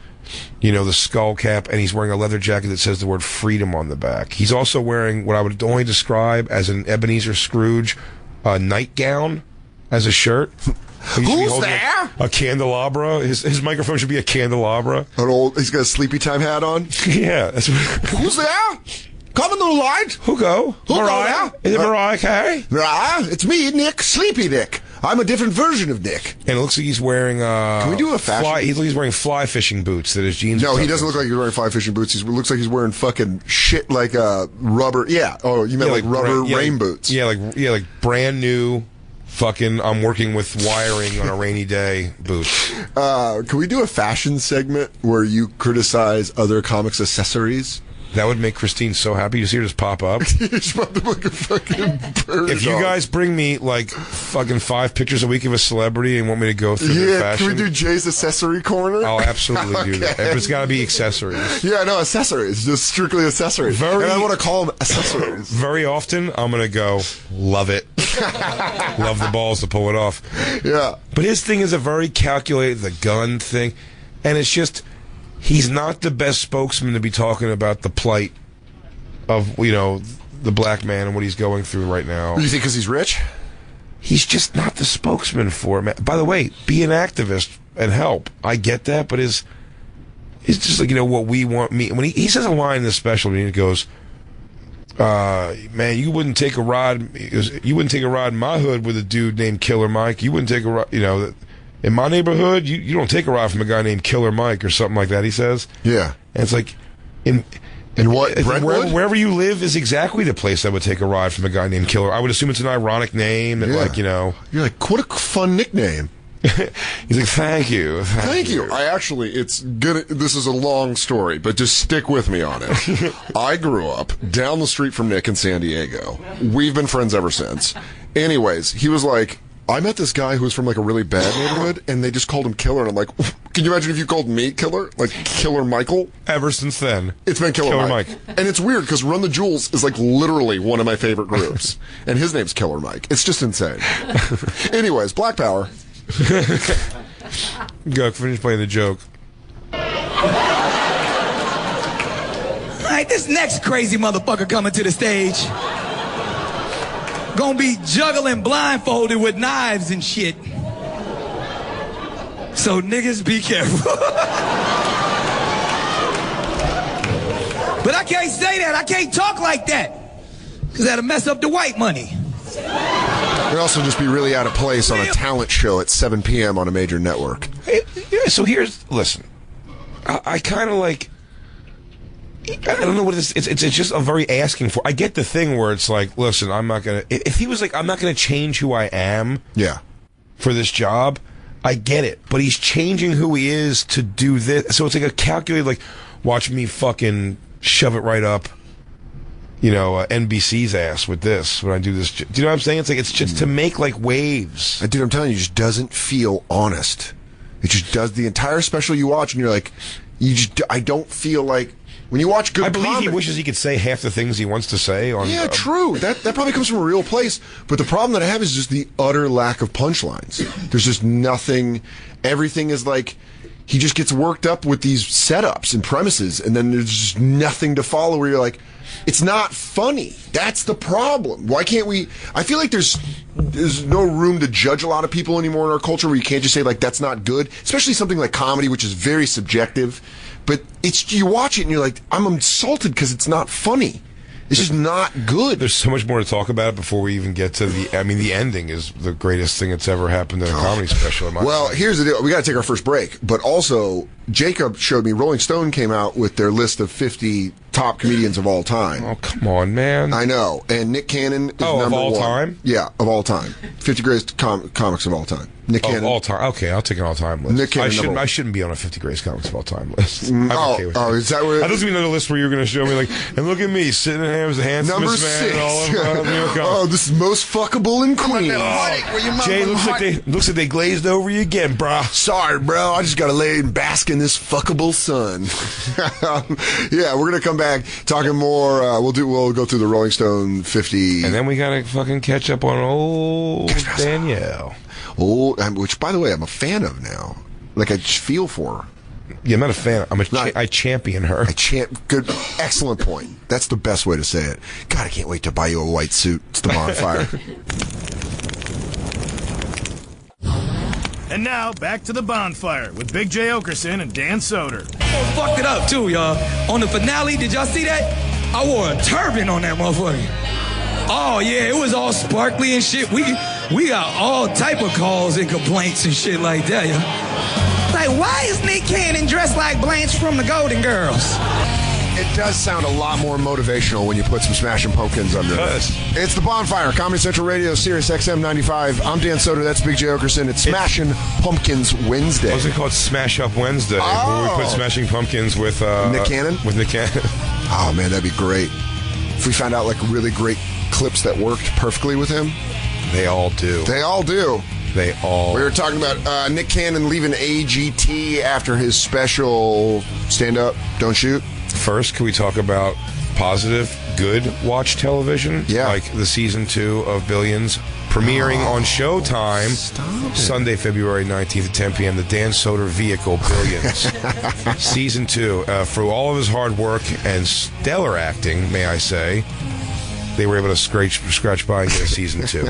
the skull cap, and he's wearing a leather jacket that says the word freedom on the back. He's also wearing what I would only describe as an Ebenezer Scrooge nightgown as a shirt. Who's there? A candelabra. His microphone should be a candelabra. He's got a sleepy time hat on. Yeah. Who's there? Coming to the light. Who go? Mariah? Is it Mariah Carey? It's me, Nick. Sleepy Nick. I'm a different version of Nick. And it looks like he's wearing Can we do a fashion? He's wearing fly fishing boots that his jeans. No, he doesn't look like he's wearing fly fishing boots. He looks like he's wearing fucking shit like rubber. Yeah. Oh, you meant like rubber rain boots. Yeah, like brand new. Fucking, I'm working with wiring on a rainy day boots. Can we do a fashion segment where you criticize other comics' accessories? That would make Christine so happy. You see her just pop up. She's about to like a fucking bird. If you guys bring me like fucking 5 pictures a week of a celebrity and want me to go through the fashion, can we do Jay's accessory corner? I'll absolutely do that. But it's got to be accessories. Yeah, no, accessories. Just strictly accessories. And I want to call them accessories. Very often, I'm going to go, love it. Love the balls to pull it off. Yeah. But his thing is a very calculated, the gun thing. And it's just... He's not the best spokesman to be talking about the plight of, the black man and what he's going through right now. You think because he's rich? He's just not the spokesman for him. By the way, be an activist and help. I get that, but it's just like, what we want me. When he says a line in this special, and he goes, man, you wouldn't take a ride. You wouldn't take a ride in my hood with a dude named Killer Mike. You wouldn't take a ride, in my neighborhood, you don't take a ride from a guy named Killer Mike or something like that, he says. Yeah. And it's like, wherever you live is exactly the place I would take a ride from a guy named Killer. I would assume it's an ironic name that, You're like, what a fun nickname. He's like, thank you. Thank you. It's good. This is a long story, but just stick with me on it. I grew up down the street from Nick in San Diego. We've been friends ever since. Anyways, he was like, I met this guy who was from like a really bad neighborhood, and they just called him Killer. And I'm like, can you imagine if you called me Killer? Like Killer Michael? Ever since then. It's been Killer Mike. And it's weird because Run the Jewels is like literally one of my favorite groups. And his name's Killer Mike. It's just insane. Anyways, Black Power. Go, finish playing the joke. All right, this next crazy motherfucker coming to the stage gonna be juggling blindfolded with knives and shit. So niggas be careful. But I can't say that. I can't talk like that. Because that'll mess up the white money. It'd also just be really out of place on a talent show at 7 p.m. on a major network. So listen, I kind of like, I don't know what it is. It's just a very asking for. I get the thing where it's like, listen, I'm not going to, if he was like, I'm not going to change who I am for this job, I get it. But he's changing who he is to do this. So it's like a calculated, like, watch me fucking shove it right up, NBC's ass with this when I do this. Do you know what I'm saying? It's like, it's just to make like waves. Dude, I'm telling you, it just doesn't feel honest. It just does. The entire special you watch and you're like, I don't feel like, when you watch good comedy, I believe he wishes he could say half the things he wants to say. Yeah, true. That probably comes from a real place. But the problem that I have is just the utter lack of punchlines. There's just nothing. Everything is like, he just gets worked up with these setups and premises, and then there's just nothing to follow where you're like, it's not funny. That's the problem. Why can't we? I feel like there's no room to judge a lot of people anymore in our culture where you can't just say, like, that's not good. Especially something like comedy, which is very subjective. But you watch it and you're like, I'm insulted because it's not funny. It's just not good. There's so much more to talk about before we even get to the ending is the greatest thing that's ever happened in a comedy special. Well, here's the deal. We got to take our first break. But also, Jacob showed me Rolling Stone came out with their list of 50 top comedians of all time. Oh, come on, man. I know. And Nick Cannon is number of all one. time? Yeah, of all time. 50 greatest comics of all time. Nick Cannon. Of all time. Okay, I'll take an all-time list. Nick Cannon, I shouldn't be on a 50 greatest comics of all time list. I'm okay with that. Is that where... I was going to be on the list where you're going to show me, like, and look at me, sitting in Ham's the handsomest Number man 6. in all of New York. Oh, this is most fuckable in Queens. Jay, looks like they glazed over you again, brah. Sorry, bro. I just got to lay and bask in this fuckable sun. Yeah, we're going to come back talking more. We'll go through the Rolling Stone 50. And then we got to fucking catch up on old Danielle. Oh, which, by the way, I'm a fan of now. Like, I just feel for her. Yeah, I'm not a fan. I champion her. Good, excellent point. That's the best way to say it. God, I can't wait to buy you a white suit. It's the Bonfire. And now, back to the Bonfire with Big J. Oakerson and Dan Soder. Oh, fucked it up, too, y'all. On the finale, did y'all see that? I wore a turban on that motherfucker. Oh, yeah, it was all sparkly and shit. We got all type of calls and complaints and shit like that, yeah. Like, why is Nick Cannon dressed like Blanche from the Golden Girls? It does sound a lot more motivational when you put some Smashing Pumpkins under it. It's the Bonfire, Comedy Central Radio, Sirius XM 95. I'm Dan Soder, that's Big J. Oakerson. It's Smashing Pumpkins Wednesday. I was going to call it Smash Up Wednesday. Oh. Where we put Smashing Pumpkins with... Nick Cannon? With Nick Cannon. Oh, man, that'd be great. If we found out, like, really great clips that worked perfectly with him. They all do. They all do. They all... We were talking about Nick Cannon leaving AGT after his special stand-up, Don't Shoot. First, can we talk about positive, good watch television? Yeah. Like the season 2 of Billions, premiering on Showtime Sunday, February 19th at 10 p.m. The Dan Soder vehicle, Billions. Season 2. For all of his hard work and stellar acting, may I say, they were able to scratch by and get a season 2.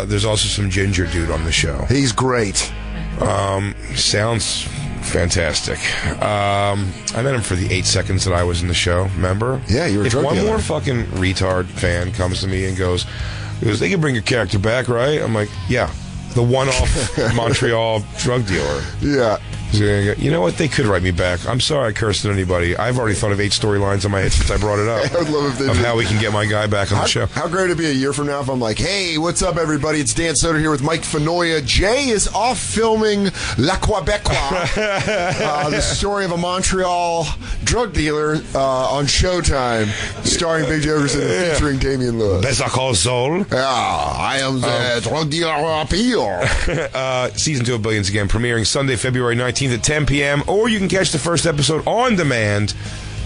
There's also some ginger dude on the show. He's great. Sounds fantastic. I met him for the 8 seconds that I was in the show, remember? Yeah, you were If drunk one together. more fucking retard fan comes to me and goes, they can bring your character back, right? I'm like, yeah. The one-off Montreal drug dealer. Yeah. He's gonna go, you know what? They could write me back. I'm sorry I cursed at anybody. I've already thought of 8 storylines in my head since I brought it up. I would love if they of did. how we can get my guy back on the show. How great would it be a year from now if I'm like, hey, what's up, everybody? It's Dan Soder here with Mike Fenoya. Jay is off filming La Quebecois, the story of a Montreal drug dealer on Showtime, starring Big J. Oakerson and featuring Damian Lewis. Better call Soul. I am the drug dealer appeal. Season 2 of Billions again, premiering Sunday, February 19th at 10 p.m. Or you can catch the first episode on demand.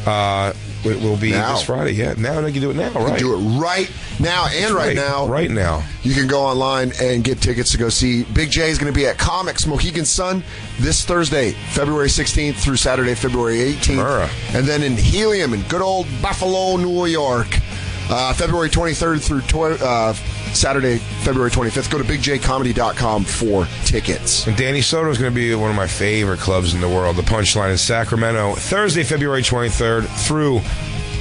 It will be now. this Friday. Yeah, now you can do it now, You right? can do it right now and right now. Right now. You can go online and get tickets to go see Big J is going to be at Comics Mohegan Sun this Thursday, February 16th through Saturday, February 18th. And then in Helium in good old Buffalo, New York, February 23rd through Saturday, February 25th. Go to bigjcomedy.com for tickets. And Danny Soder is going to be one of my favorite clubs in the world, the Punchline in Sacramento, Thursday, February 23rd through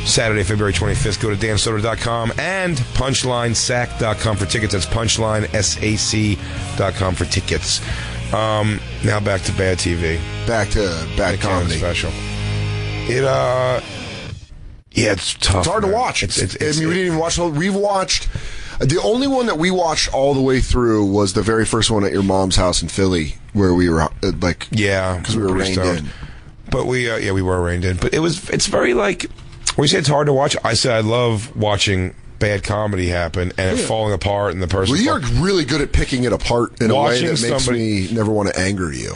Saturday, February 25th. Go to dansoder.com and punchlinesac.com for tickets. That's punchlinesac.com for tickets. Now back to bad TV. Back to bad comedy. Special. It's tough. It's hard to watch. We didn't even watch. We've watched. The only one that we watched all the way through was the very first one at your mom's house in Philly, where we were because we were reined in. But we were reined in. But it's very like when you say it's hard to watch. I say I love watching bad comedy happen and it falling apart and the person. Well, you're really good at picking it apart in a way that makes me never want to anger you.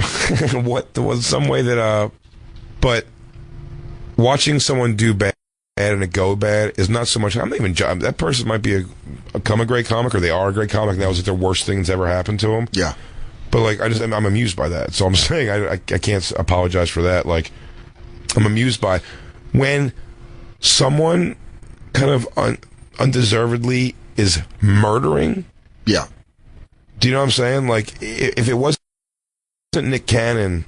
There was some way that but watching someone do bad and it go bad is not so much. I'm not even. That person might be become a great comic, or they are a great comic. And that was like the worst thing that's ever happened to them. Yeah. But like, I'm amused by that. So I'm saying I can't apologize for that. Like, I'm amused by when someone kind of undeservedly is murdering. Yeah. Do you know what I'm saying? Like, if it wasn't Nick Cannon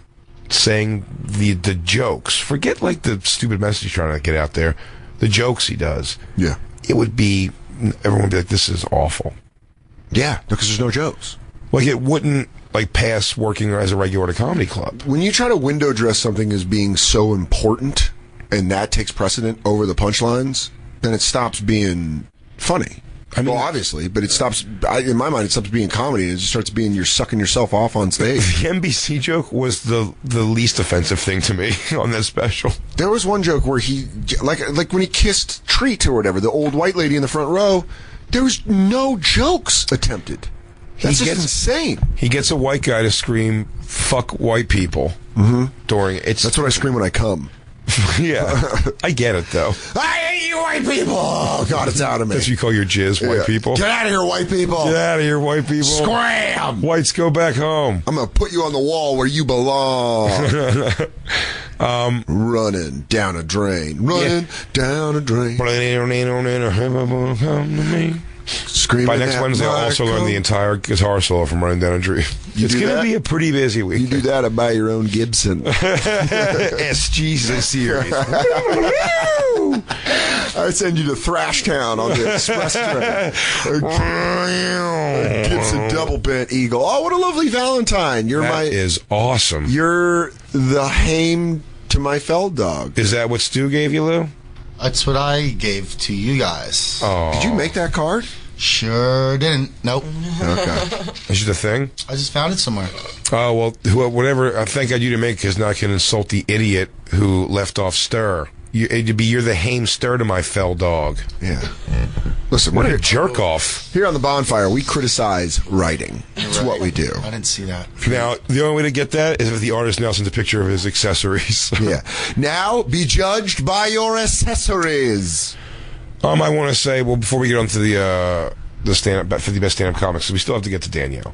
saying the jokes, forget like the stupid message he's trying to get out there, the jokes he does. Yeah. It would be, everyone would be like, this is awful. Yeah, because there's no jokes. Like, it wouldn't, like past working as a regular at a comedy club. When you try to window dress something as being so important, and that takes precedent over the punchlines, then it stops being funny. I mean, well, obviously, but it stops. In my mind, it stops being comedy. And it just starts being you're sucking yourself off on stage. The NBC joke was the least offensive thing to me on that special. There was one joke where he, like when he kissed Treat or whatever, the old white lady in the front row. There was no jokes attempted. That's just insane. He gets a white guy to scream "fuck white people" during it. That's what I scream when I come. Yeah, I get it though. I hate you, white people! Oh God, it's out of me. That's what you call your jizz, white people. Get out of here, white people! Get out of here, white people! Scram! Whites, go back home. I'm gonna put you on the wall where you belong. Running down a drain. Running down a drain. Screaming. By next Wednesday, I'll also learn the entire guitar solo from Running Down a Dream. It's going to be a pretty busy week. You do that, I buy your own Gibson. SG's series. I send you to Thrash Town on the express train. A Gibson double bent Eagle. Oh, what a lovely Valentine! That is awesome. You're the Haim to my Feld dog. Is that what Stu gave you, Lou? That's what I gave to you guys. Oh. Did you make that card? Sure didn't. Nope. Okay. Is it a thing? I just found it somewhere. Oh, well, whatever. I thank God you didn't make it because now I can insult the idiot who left off Stir. You're the Haim Stir to my fell dog. Yeah. Listen, what a jerk off. Here on the Bonfire, we criticize writing. That's what we do. I didn't see that. Now, the only way to get that is if the artist now sends a picture of his accessories. Yeah. Now, be judged by your accessories. I want to say, well, before we get on to the stand-up, 50 best stand-up comics, we still have to get to Danielle.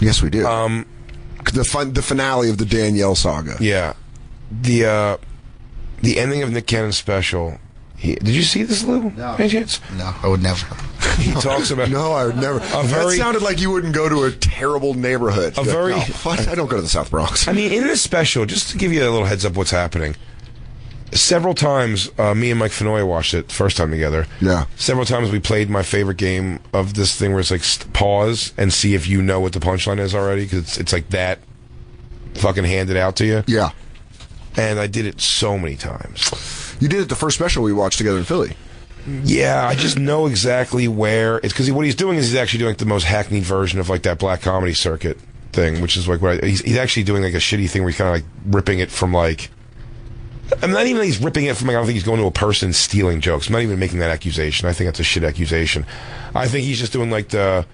Yes, we do. The finale of the Danielle saga. Yeah. The ending of Nick Cannon's special. Did you see this, Lou? No. Any chance? No, I would never. He talks about... No, I would never. That sounded like you wouldn't go to a terrible neighborhood. I don't go to the South Bronx. I mean, in this special, just to give you a little heads up what's happening, several times, me and Mike Fenoy watched it the first time together. Yeah. Several times we played my favorite game of this thing where it's like pause and see if you know what the punchline is already, because it's like that fucking handed out to you. Yeah. And I did it so many times. You did it the first special we watched together in Philly. Yeah, I just know exactly where it's because what he's doing is he's actually doing like the most hackneyed version of like that black comedy circuit thing, which is like what he's actually doing like a shitty thing where he's kind of like ripping it from like. I'm not even he's ripping it from. Like, I don't think he's going to a person stealing jokes. I'm not even making that accusation. I think that's a shit accusation. I think he's just doing like the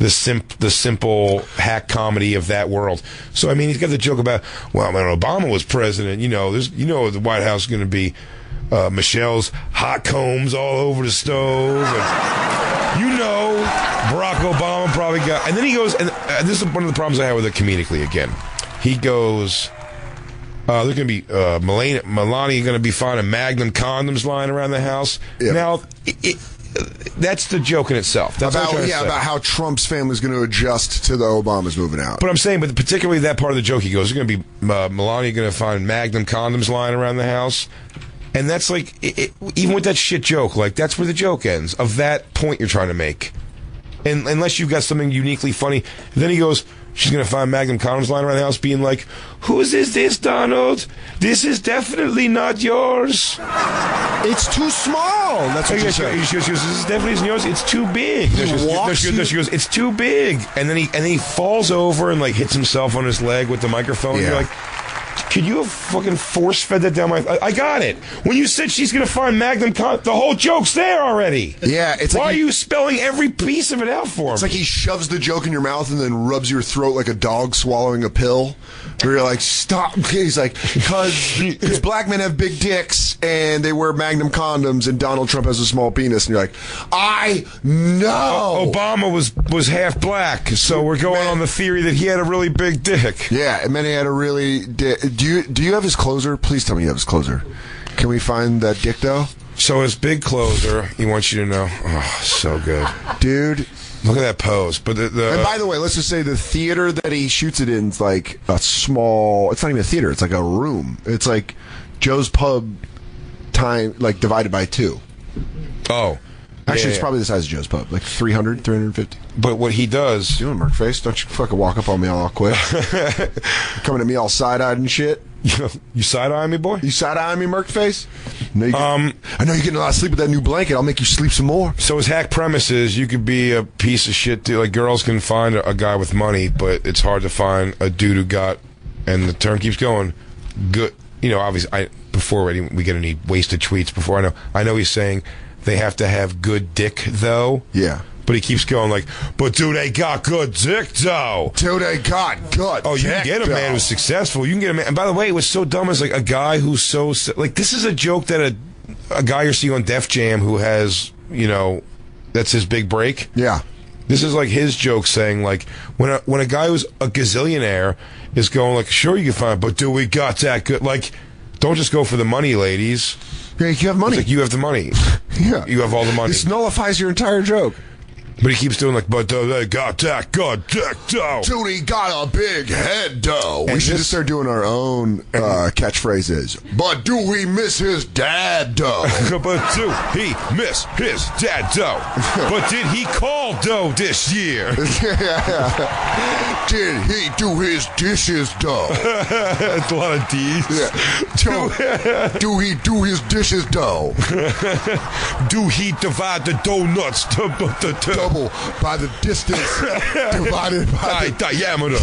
simple hack comedy of that world. So I mean, he's got the joke about, well, when Obama was president, the White House is going to be Michelle's hot combs all over the stove, and Barack Obama probably got. And then he goes, and this is one of the problems I have with it comedically. Again, he goes. There's going to be Melania going to be finding Magnum condoms lying around the house. Yep. Now, that's the joke in itself. That's about how Trump's family is going to adjust to the Obamas moving out. But I'm saying, but particularly that part of the joke, he goes, there's going to be Melania going to find Magnum condoms lying around the house. And that's like, even with that shit joke, like that's where the joke ends, of that point you're trying to make. And unless you've got something uniquely funny. Then he goes, she's going to find Magnum condoms lying around the house being like, whose is this, Donald? This is definitely not yours. It's too small. That's what she goes, this is definitely isn't yours. It's too big. She goes, it's too big. And then he falls over and like hits himself on his leg with the microphone. Yeah. You're like, could you have fucking force-fed that down my... I got it. When you said she's going to find Magnum the whole joke's there already. Yeah, it's Why like... are you spelling every piece of it out for him? It's like he shoves the joke in your mouth and then rubs your throat like a dog swallowing a pill. Where you're like, stop. He's like, because black men have big dicks and they wear Magnum condoms and Donald Trump has a small penis. And you're like, I know. Obama was half black, so we're going on the theory that he had a really big dick. Yeah, and then he had a really... Do you have his closer? Please tell me you have his closer. Can we find that dick, though? So his big closer, he wants you to know. Oh, so good. Dude... Look at that pose. But and by the way, let's just say the theater that he shoots it in is like a small... It's not even a theater. It's like a room. It's like Joe's Pub time, like divided by 2. Oh. Actually, Yeah. it's probably the size of Joe's pub, like 300, 350. But what he does, Doing Merc face? Don't you fucking walk up on me all quick. Coming at me all side-eyed and shit. you side-eyeing me, boy? You side-eyeing me, Merc face? I know you're getting a lot of sleep with that new blanket. I'll make you sleep some more. So his hack premise is you could be a piece of shit too. Like, girls can find a guy with money, but it's hard to find a dude who got, and the term keeps going, good. You know, obviously, before we get any wasted tweets, before I know he's saying they have to have good dick, though. Yeah. But he keeps going like, but do they got good dick, though? Till they got good. Oh, you can get a man who's successful. You can get a man. And by the way, what's so dumb is like a guy who's so like, this is a joke that a guy you're seeing on Def Jam who has, you know, that's his big break. Yeah. This is like his joke saying like when a guy who's a gazillionaire is going like, sure you can find, but do we got that good? Like, don't just go for the money, ladies. Yeah, you have money. It's like you have the money. Yeah. You have all the money. This nullifies your entire joke. But he keeps doing like, but they got that good dick, though. Tootie got a big head, though. We should just start doing our own catchphrases. But do we miss his dad, though? But do he miss his dad, though? But did he call, though, this year? Did he do his dishes, though? It's a lot of D's. Yeah. Do he do his dishes, though? Do he divide the donuts Double by the distance divided by the diameter?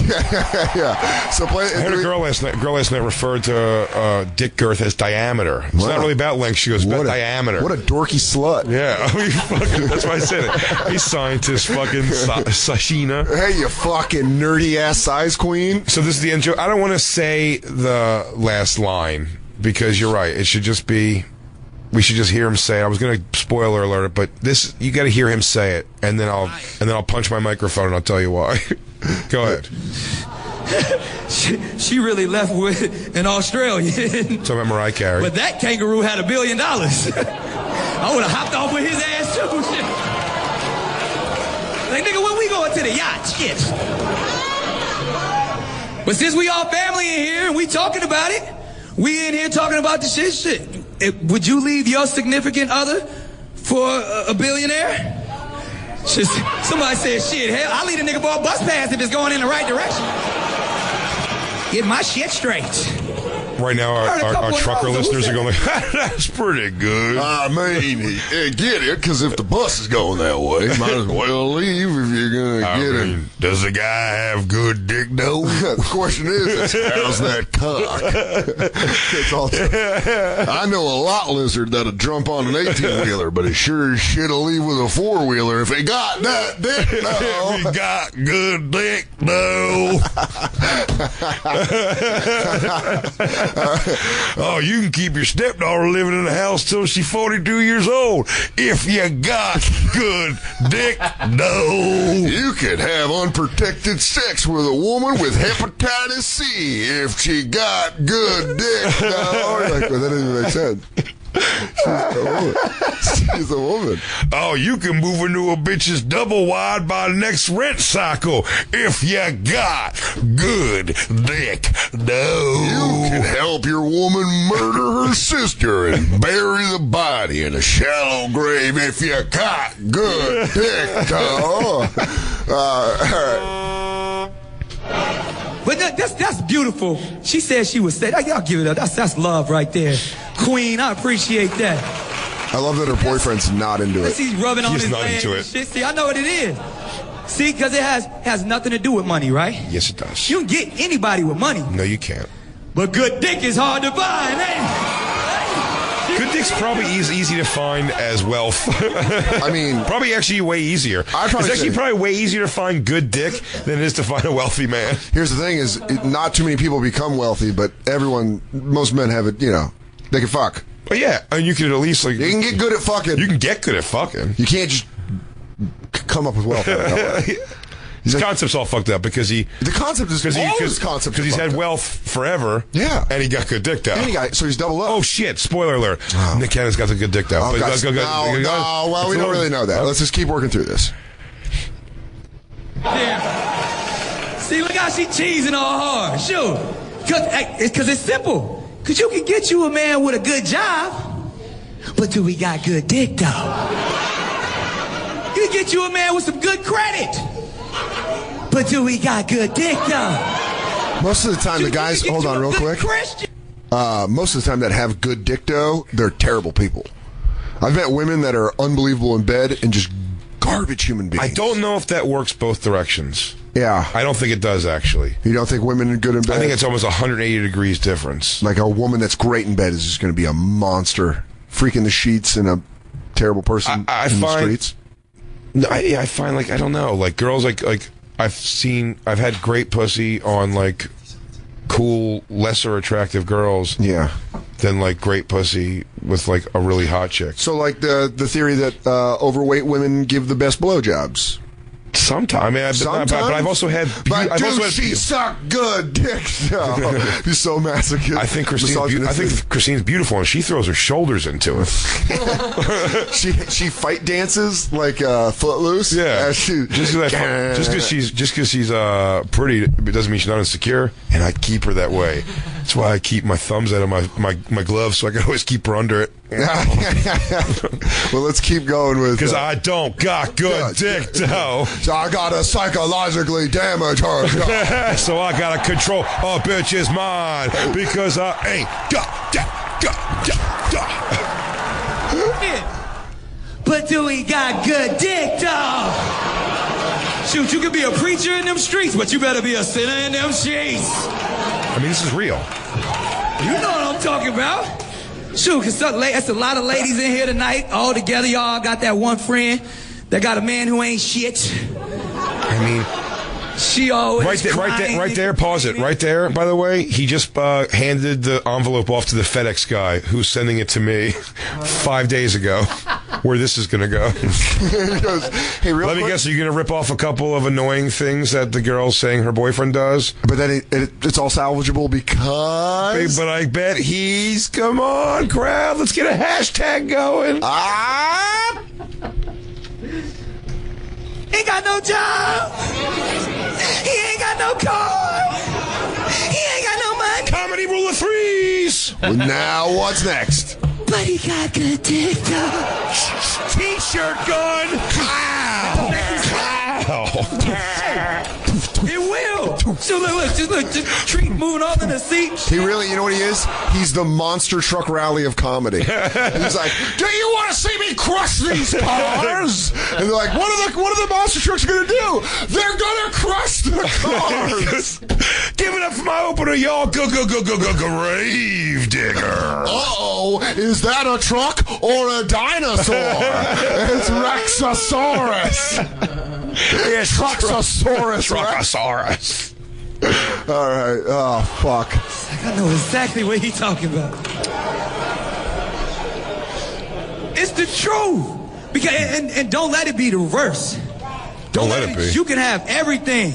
Yeah. So play. I heard a girl last night referred to dick girth as diameter. It's not really about length. She goes, about diameter. What a dorky slut. Yeah. I mean, fucking, that's why I said it. Hey, scientist, fucking Sashina. Hey, you fucking nerdy-ass size queen. So this is the end joke. I don't want to say the last line because you're right. It should just be... We should just hear him say it. I was going to spoiler alert it, but this you got to hear him say it, and then I'll punch my microphone and I'll tell you why. Go ahead. She really left with an Australian. Talking about Mariah Carey. But that kangaroo had $1 billion. I would have hopped off with his ass too. Like, nigga, when we going to the yacht? Shit. But since we all family in here and we talking about it, we in here talking about the shit. Would you leave your significant other for a billionaire? Somebody said, shit, hell, I'll leave a nigga for a bus pass if it's going in the right direction. Get my shit straight. Right now, our trucker listeners are going like, that's pretty good. I mean, get it, because if the bus is going that way, might as well leave if you're going to get it. Does the guy have good dick, though? The question is, how's that cock? That's all. I know a lot lizard that'll jump on an 18-wheeler, but it sure as shit'll leave with a 4-wheeler if he got that dick, though. If he got good dick, though. Oh, you can keep your stepdaughter living in the house till she's 42 years old if you got good dick, no. You could have unprotected sex with a woman with hepatitis C if she got good dick, no. Like, well, that doesn't even make sense. She's a woman. Oh, you can move into a bitch's double wide by the next rent cycle if you got good dick. No. You can help your woman murder her sister and bury the body in a shallow grave if you got good dick. All right. But that's beautiful. She said she would say, I'll give it up. That's love right there. Queen, I appreciate that. I love that her boyfriend's not into it. He's rubbing on his not leg into and it. shit. See, I know what it is. See, because it has nothing to do with money, right? Yes, it does. You can get anybody with money. No, you can't. But good dick is hard to find, Good dick's probably easy to find as wealth. I mean, probably actually way easier. It's actually probably way easier to find good dick than it is to find a wealthy man. Here's the thing: not too many people become wealthy, but most men have it. You know, they can fuck. But yeah, and you can at least like you can get good at fucking. You can get good at fucking. You can't just come up with wealth. His concept's all fucked up because the concept is because he's had wealth forever. Yeah, and he got good dick though. So he's double up. Oh shit! Spoiler alert. Oh. Nick Cannon's got the good dick though. Oh, well, we don't really know that. Let's just keep working through this. Yeah. See, look how she cheesing all hard. Sure. Because it's simple. Because you can get you a man with a good job, but do we got good dick though? could get you a man with some good credit. But do we got good dick, though? Most of the time, the guys, hold on real quick. Most of the time that have good dick, though, they're terrible people. I've met women that are unbelievable in bed and just garbage human beings. I don't know if that works both directions. Yeah. I don't think it does, actually. You don't think women are good in bed? I think it's almost 180 degrees difference. Like a woman that's great in bed is just going to be a monster, freaking the sheets and a terrible person I in find, the streets. No, I find, like, I don't know, like, girls, like I've had great pussy on, like, cool, lesser attractive girls. Yeah. Than, like, great pussy with, like, a really hot chick. So, like, the theory that overweight women give the best blowjobs. Sometimes, but I've also had. But she sucked good dick. No. You're so masochistic. I think Christine's beautiful, and she throws her shoulders into it. she fight dances like Footloose. Yeah, just because she's pretty, it doesn't mean she's not insecure. And I keep her that way. That's why I keep my thumbs out of my gloves, so I can always keep her under it. Well, let's keep going with because I don't got good dick though. So I gotta psychologically damage her. So I gotta control a bitch's mind because I ain't got But do we got good dick though? Shoot, you could be a preacher in them streets, but you better be a sinner in them sheets. I mean, this is real. You know what I'm talking about. Shoot, because that's a lot of ladies in here tonight. All together, y'all got that one friend that got a man who ain't shit. I mean, she always right there. Pause it. Right there. By the way, he just handed the envelope off to the FedEx guy who's sending it to me 5 days ago. Where this is going to go? He goes, hey, let me guess. Are you going to rip off a couple of annoying things that the girl's saying her boyfriend does? But then it's all salvageable because. But I bet he's. Come on, crowd. Let's get a hashtag going. Ain't got no job. He ain't got no car. He ain't got no money. Comedy rule of threes. Well, now what's next? But he got good dick though. T-shirt gun. It will. So look, just treat moving off in the seat. He really, you know what he is? He's the monster truck rally of comedy. He's like, do you want to see me crush these cars? And they're like, what are the monster trucks going to do? They're going to crush the cars. Give it up for my opener, y'all. Grave digger. Uh-oh, is that a truck or a dinosaur? It's Rexosaurus. It's Truckosaurus. Truckosaurus. All right. Oh, fuck. I know exactly what he's talking about. It's the truth. Because and don't let it be the reverse. Don't let it be. You can have everything.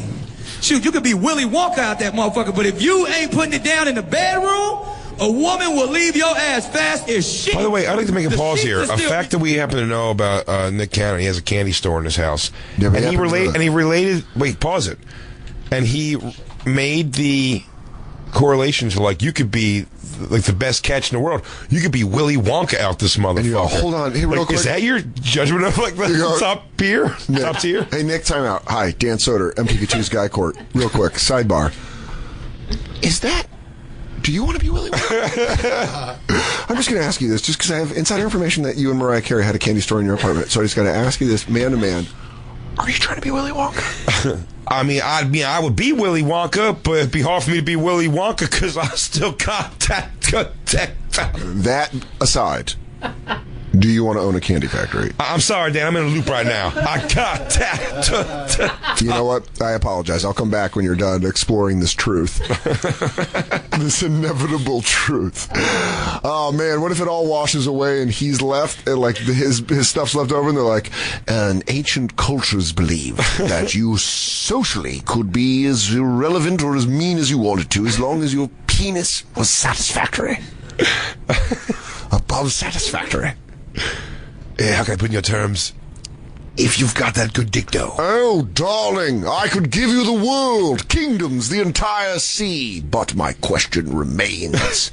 Shoot, you could be Willy Wonka out that motherfucker, but if you ain't putting it down in the bedroom, a woman will leave your ass fast as shit. By the way, I'd like to make a pause here. A fact that we happen to know about Nick Cannon, he has a candy store in his house. Yeah, and he related, wait, pause it. And he made the correlation to, like, you could be like the best catch in the world. You could be Willy Wonka out this motherfucker. And you go, hold on, hey, real like, quick. Is that your judgment of like the top tier? Nick, top tier? Hey, Nick, time out. Hi, Dan Soder, MPK2's Guy Court. Real quick, sidebar. Is that... Do you want to be Willy Wonka? I'm just going to ask you this, just because I have insider information that you and Mariah Carey had a candy store in your apartment. So I just got to ask you this, man to man. Are you trying to be Willy Wonka? I mean, I would be Willy Wonka, but it'd be hard for me to be Willy Wonka because I still got that. That aside, do you want to own a candy factory? I'm sorry, Dan. I'm in a loop right now. I got that. You know what? I apologize. I'll come back when you're done exploring this truth. This inevitable truth. Oh, man. What if it all washes away and he's left and, like, his stuff's left over and they're like, and ancient cultures believe that you socially could be as irrelevant or as mean as you wanted to as long as your penis was satisfactory. Above satisfactory. How can I put in your terms? If you've got that good dick dough. Oh, darling, I could give you the world, kingdoms, the entire sea. But my question remains,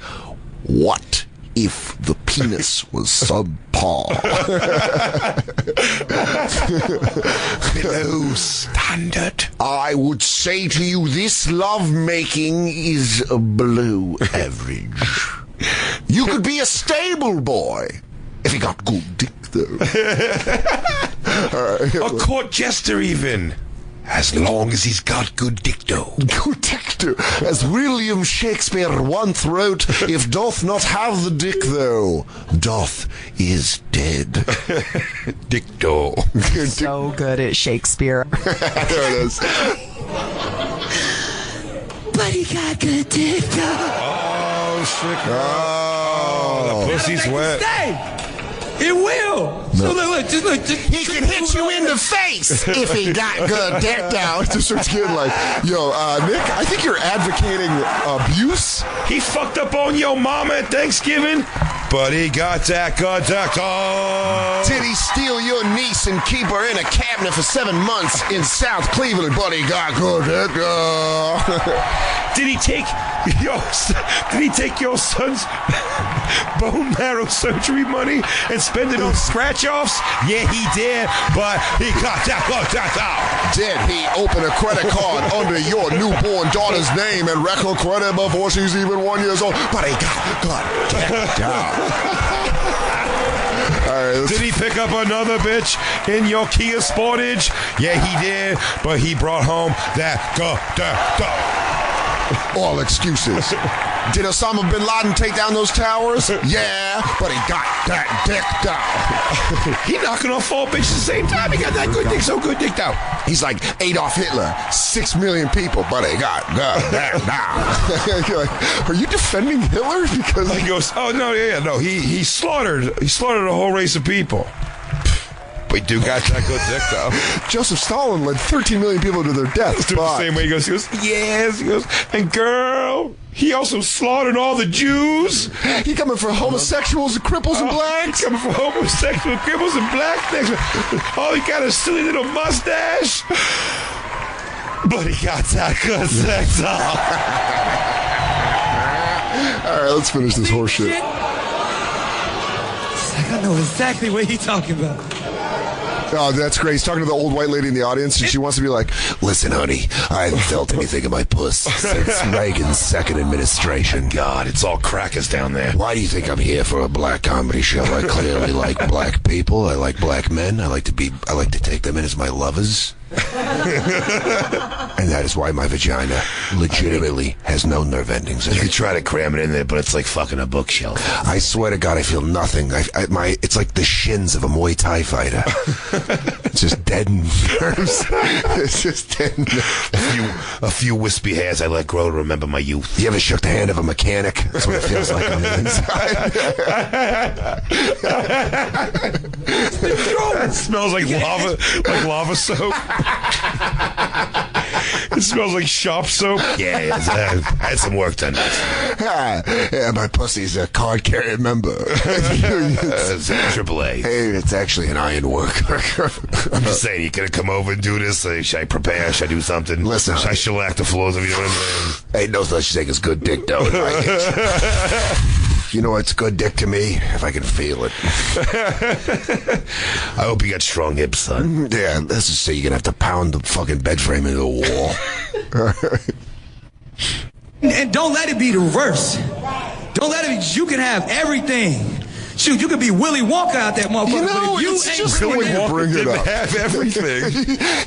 what if the penis was subpar? Paul. Below standard. I would say to you, this lovemaking is below average. You could be a stable boy if you got good dick, though. A court jester, even. As long as he's got good dick, though. Good dick, though. As William Shakespeare once wrote, if doth not have the dick, though, doth is dead. Dick, though. So good at Shakespeare. There it is. But he got good dick, though. Oh, shit. Oh, the pussy's wet. It will. So look, just He can hit you in the face if he got good dick down. It just starts getting like, yo, Nick, I think you're advocating abuse. He fucked up on your mama at Thanksgiving, but he got that good dick. Oh. Did he steal your niece and keep her in a cabinet for 7 months in South Cleveland, but he got good dick? Did he take your son's bone marrow surgery money and spend it on scratch-offs? Yeah, he did, but he got that. Did he open a credit card under your newborn daughter's name and wreck her credit before she's even 1 year old? But he got down. Did he pick up another bitch in your Kia Sportage? Yeah, he did, but he brought home that All excuses. Did Osama bin Laden take down those towers? Yeah, but he got that dick down. He knocking off 4 bitches at the same time. He got that good dick, so good dick down. He's like Adolf Hitler, 6 million people, but he got that down. You're like, are you defending Hitler? Because He goes, oh no, no. He slaughtered a whole race of people. We do got that good dick though. Joseph Stalin led 13 million people to their deaths. The same way he goes, yes, he goes, and girl, he also slaughtered all the Jews. He coming for homosexuals and cripples and blacks. He coming for homosexual cripples and blacks. Oh, he got a silly little mustache. But he got that good sex. All right, let's finish this horse shit. I know exactly what he's talking about. Oh, that's great. He's talking to the old white lady in the audience, and she wants to be like, Listen, honey, I haven't felt anything in my puss since Reagan's second administration. God, it's all crackers down there. Why do you think I'm here for a black comedy show? I clearly like black people. I like black men. I like to take them in as my lovers. And that is why my vagina legitimately has no nerve endings in You it. could try to cram it in there, but it's like fucking a bookshelf. I swear to God, I feel nothing. It's like the shins of a Muay Thai fighter. It's just dead nerves. It's just dead nerves. A few wispy hairs I let grow to remember my youth. You ever shook the hand of a mechanic? That's what it feels like on the inside. It smells like lava soap. It smells like shop soap. Yeah, I had some work done. Yeah, my pussy's a card-carrying member. It's AAA. Hey, it's actually an iron worker. I'm just saying, you could come over and do this. Should I prepare? Should I do something? Listen, should I shellac the floors if you know what I'm saying? Ain't no such thing as good dick, though. You know what's good dick to me? If I can feel it. I hope you got strong hips, son. Yeah, let's just say you're going to have to pound the fucking bed frame into the wall. And don't let it be the reverse. Don't let it be, you can have everything. Shoot, you could be Willy Wonka out that motherfucker. You know, but if you it's ain't just the way you bring it up. Have everything.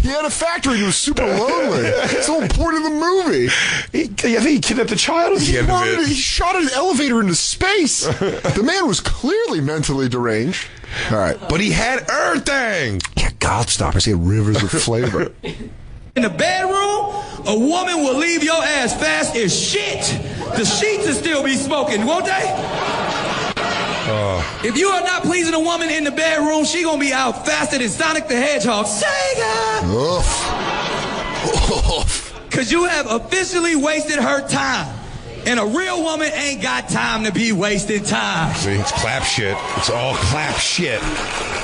He had a factory and he was super lonely. That's the whole point of the movie. I think he kidnapped a child at the end of it. He shot an elevator into space. The man was clearly mentally deranged. All right. But he had everything. Yeah, Gobstoppers, he had rivers of flavor. In the bedroom, a woman will leave your ass fast as shit. The sheets will still be smoking, won't they? If you are not pleasing a woman in the bedroom, she gonna be out faster than Sonic the Hedgehog. Sega! Cause you have officially wasted her time. And a real woman ain't got time to be wasting time. See, it's clap shit. It's all clap shit.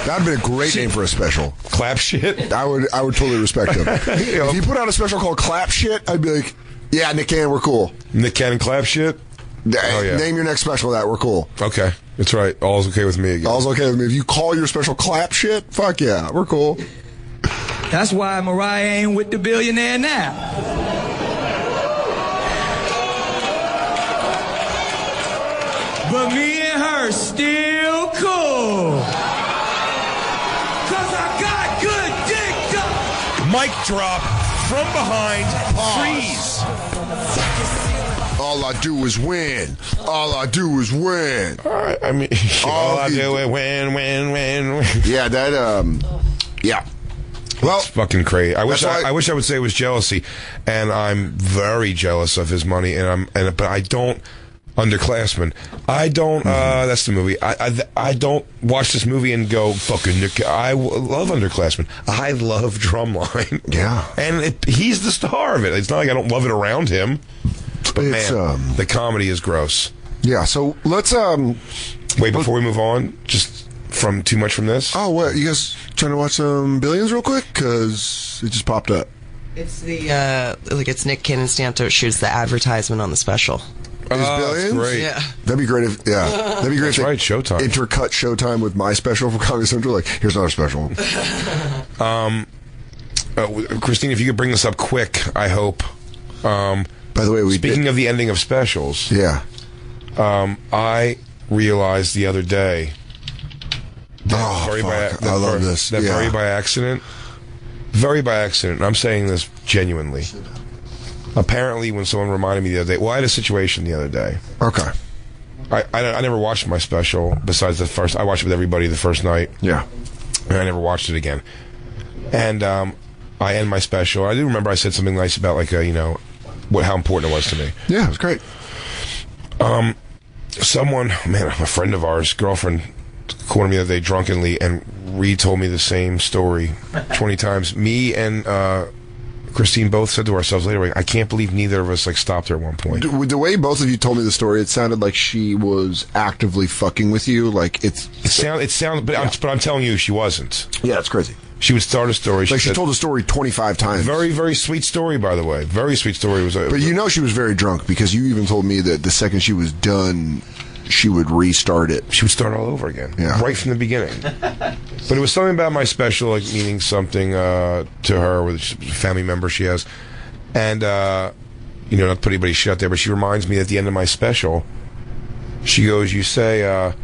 That'd been a great name for a special. Clap shit? I would totally respect him. If he put out a special called Clap Shit, I'd be like, yeah, Nick Cannon, we're cool. Nick Cannon clap shit? Name your next special that. We're cool. Okay. That's right. All's okay with me again. All's okay with me. If you call your special clap shit, fuck yeah. We're cool. That's why Mariah ain't with the billionaire now. But me and her still cool. Cause I got good dick though. Mic drop from behind. Freeze. All I do is win. All I do is win. All right. I mean, all I do is win. Yeah, that, yeah. Well, it's fucking crazy. I wish why- I wish I would say it was jealousy, and I'm very jealous of his money, but I don't. Underclassmen. I don't. That's the movie. I don't watch this movie and go fucking. I love Underclassmen. I love Drumline. Yeah, and he's the star of it. It's not like I don't love it around him. But it's, man, the comedy is gross. Yeah. So let's wait before we move on. Just from too much from this. Oh, what you guys trying to watch some Billions real quick? Because it just popped up. It's the it's Nick Cannon Stanto shoots the advertisement on the special. Billions? Great. Yeah. That'd be great if that'd be great. That's right, Showtime. Intercut Showtime with my special for Comedy Central. Like, here's another special. Christine, if you could bring this up quick, I hope. By the way, speaking of the ending of specials, yeah, I realized the other day. I love this. That very by accident. Very by accident. And I'm saying this genuinely. Apparently, when someone reminded me the other day, well, I had a situation the other day. Okay. I never watched my special besides the first. I watched it with everybody the first night. Yeah. And I never watched it again. And I end my special. I do remember I said something nice about like how important it was to me. Yeah, it was great. Someone, a friend of ours, girlfriend, cornered me the other day drunkenly and retold me the same story 20 times. Me and Christine both said to ourselves later, I can't believe neither of us stopped her at one point. The way both of you told me the story, it sounded like she was actively fucking with you. Like it sounded, but I'm telling you, she wasn't. Yeah, it's crazy. She would start a story. She told a story 25 times. Very, very sweet story, by the way. Very sweet story. But she was very drunk because you even told me that the second she was done, she would restart it. She would start all over again. Yeah. Right from the beginning. But it was something about my special, meaning something to her with a family member she has. And, not to put anybody's shit out there, but she reminds me at the end of my special, she goes, you say,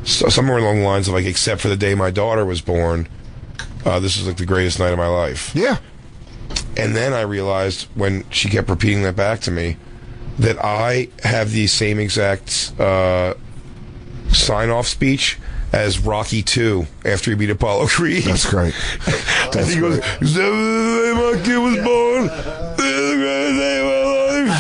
somewhere along the lines of, except for the day my daughter was born, this is the greatest night of my life. Yeah. And then I realized when she kept repeating that back to me that I have the same exact sign-off speech as Rocky 2 after he beat Apollo Creed. That's great. And he goes, my kid was born. This is the greatest day of my life.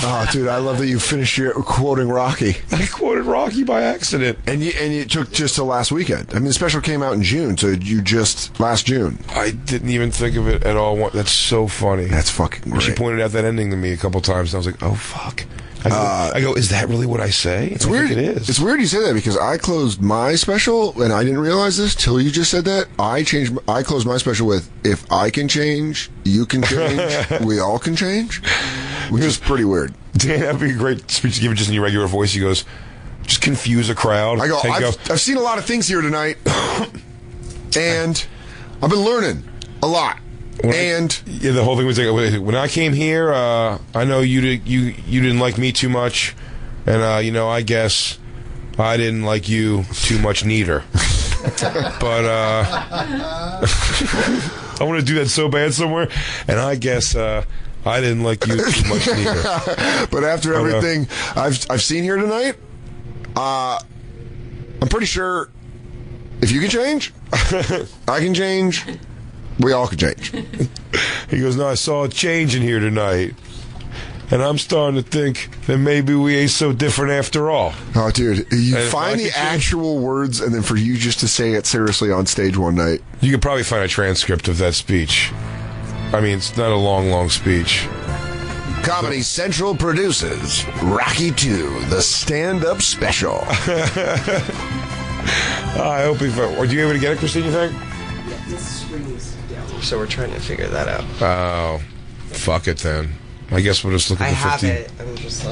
Oh, dude, I love that you finished your quoting Rocky. I quoted Rocky by accident. And you took just till last weekend. I mean, the special came out in June, so you just last June. I didn't even think of it at all. That's so funny. That's fucking great. She pointed out that ending to me a couple times, and I was like, oh, fuck. I go, is that really what I say? It's weird. It is. It's weird you say that because I closed my special and I didn't realize this till you just said that. I closed my special with, if I can change, you can change, we all can change, which is pretty weird. Dan, that'd be a great speech to give it just in your regular voice. He goes, just confuse a crowd. I go, I've seen a lot of things here tonight, and I've been learning a lot. The whole thing was when I came here, I know you didn't like me too much, and I guess I didn't like you too much neither. But I want to do that so bad somewhere, and I guess I didn't like you too much neither. But after everything I've seen here tonight, I'm pretty sure if you can change, I can change. We all can change. He goes, no, I saw a change in here tonight. And I'm starting to think that maybe we ain't so different after all. Oh, dude. You find the actual words and then for you just to say it seriously on stage one night. You could probably find a transcript of that speech. I mean, it's not a long, long speech. Comedy Central produces Rocky 2, the stand-up special. I hope he... Are you able to get it, Christine, you think? So we're trying to figure that out. Oh, fuck it then. I guess we'll just look at the 15. I have it. I'm just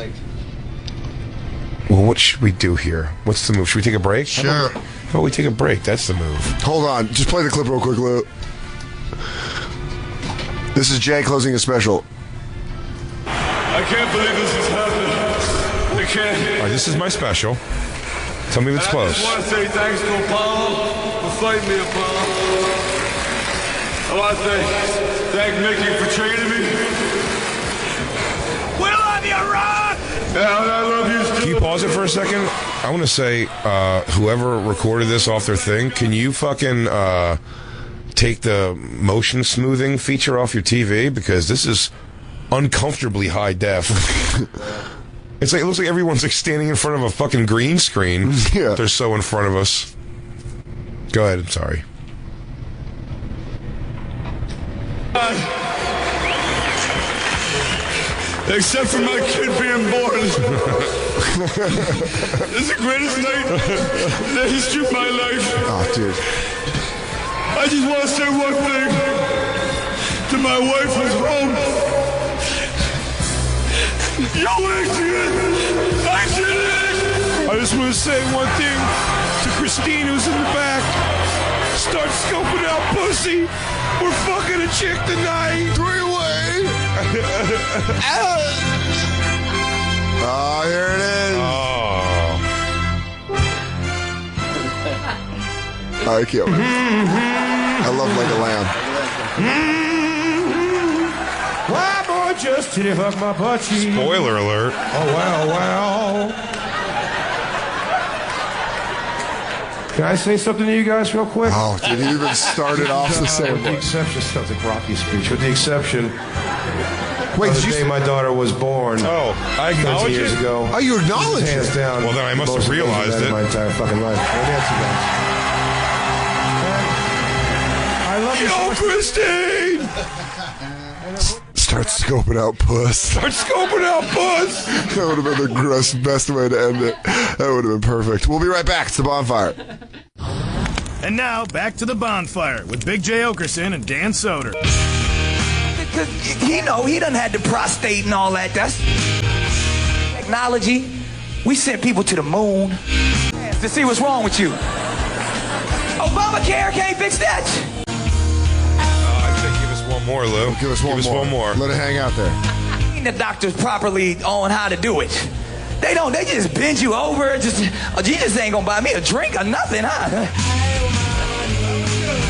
Well, what should we do here? What's the move? Should we take a break? Sure. How about we take a break? That's the move. Hold on. Just play the clip real quick, Lou. This is Jay closing a special. I can't believe this is happening. I can't. All right, this is my special. Tell me if it's close. I just want to say thanks to Apollo for fighting me, Apollo. I want to thank Mickey for training me. We love you, Ron! Yeah, I love you too. Can you pause it for a second? I want to say, whoever recorded this off their thing, can you fucking take the motion smoothing feature off your TV? Because this is uncomfortably high def. It looks like everyone's like standing in front of a fucking green screen. Yeah. They're so in front of us. Go ahead, I'm sorry. Except for my kid being born. This is the greatest night in the history of my life. Oh, dude. I just want to say one thing to my wife who's home. Yo, I did it! I just want to say one thing to Christine who's in the back. Start scoping out pussy. We're fucking a chick tonight. Three-way. Oh, here it is. Oh. I can't wait. I love Like a Lamb. Why, boy, just titty fuck my butt cheek. Spoiler alert. Oh, wow. Can I say something to you guys real quick? Oh, did he even start it off the same With the way? exception, sounds like Rocky's speech. With the exception Wait, of did the you? day my daughter was born. Oh, I 13 acknowledge years it. ago. Oh, you acknowledge Hands it? down. Well, then I must have most realized amazing it. night of my entire fucking life. Let me answer that. I love you. Yo, Christine! Start scoping out puss. Start scoping out puss! That would have been the best way to end it. That would have been perfect. We'll be right back. It's the Bonfire. And now, back to the Bonfire with Big J. Oakerson and Dan Soder. He done had the prostate and all that. That's technology. We sent people to the moon to see what's wrong with you. Obamacare can't fix that. I'd say give us one more, Lou. Give us one more. Let it hang out there. The doctors properly on how to do it. They just bend you over. You just ain't gonna buy me a drink or nothing, huh?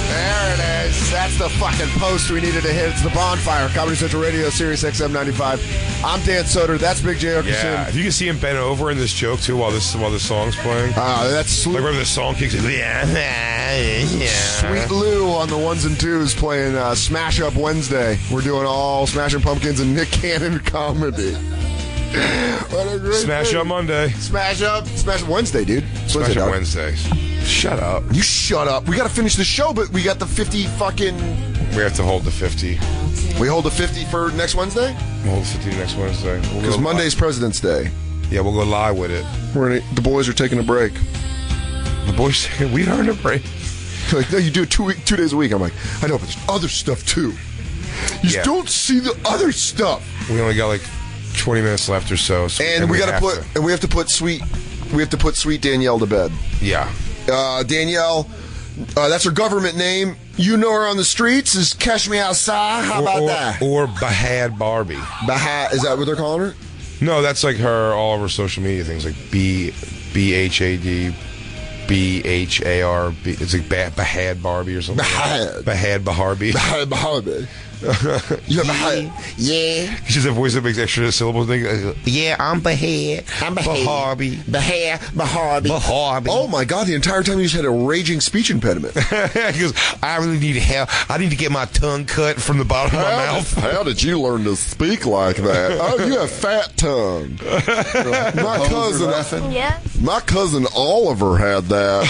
There it is. That's the fucking post we needed to hit. It's the Bonfire, Comedy Central Radio, Sirius XM 95. I'm Dan Soder. That's Big J. Oakerson. Yeah, if you can see him bent over in this joke too while this song's playing. That's Like whenever the song kicks in. Yeah. Sweet Lou on the ones and twos playing Smash Up Wednesday. We're doing all Smashing Pumpkins and Nick Cannon comedy. What a great Smash thing. Up Monday. Smash Up Wednesday, dude. It's Smash Up dog. Wednesdays. Shut up. You shut up. We got to finish the show, but we got the 50 fucking... We have to hold the 50. We hold the 50 for next Wednesday? We'll hold the 50 next Wednesday. Because Monday's President's Day. Yeah, we'll go live with it. The boys are taking a break. The boys saying we earned a break. Like, no, you do it 2 days a week. I'm like, I know, but there's other stuff too. You just don't see the other stuff. We only got like 20 minutes left or so. And we have to put sweet Danielle to bed. Yeah. Danielle, that's her government name. You know her on the streets as Cash Me Outside. How about that? Or Bahad Barbie. Bahad, is that what they're calling her? No, that's like her, all of her social media things, like BHAD, BHARB. It's like Bahad Barbie or something. Bahad Barbie. Bahad Barbie. Yeah. She has a voice that makes extra syllables. Yeah, I'm Bahad. Barbie. Bahad. Oh my God! The entire time you just had a raging speech impediment. Because I really need help. I need to get my tongue cut from the bottom of my mouth. How did you learn to speak like that? Oh, you have fat tongue. My cousin Oliver had that.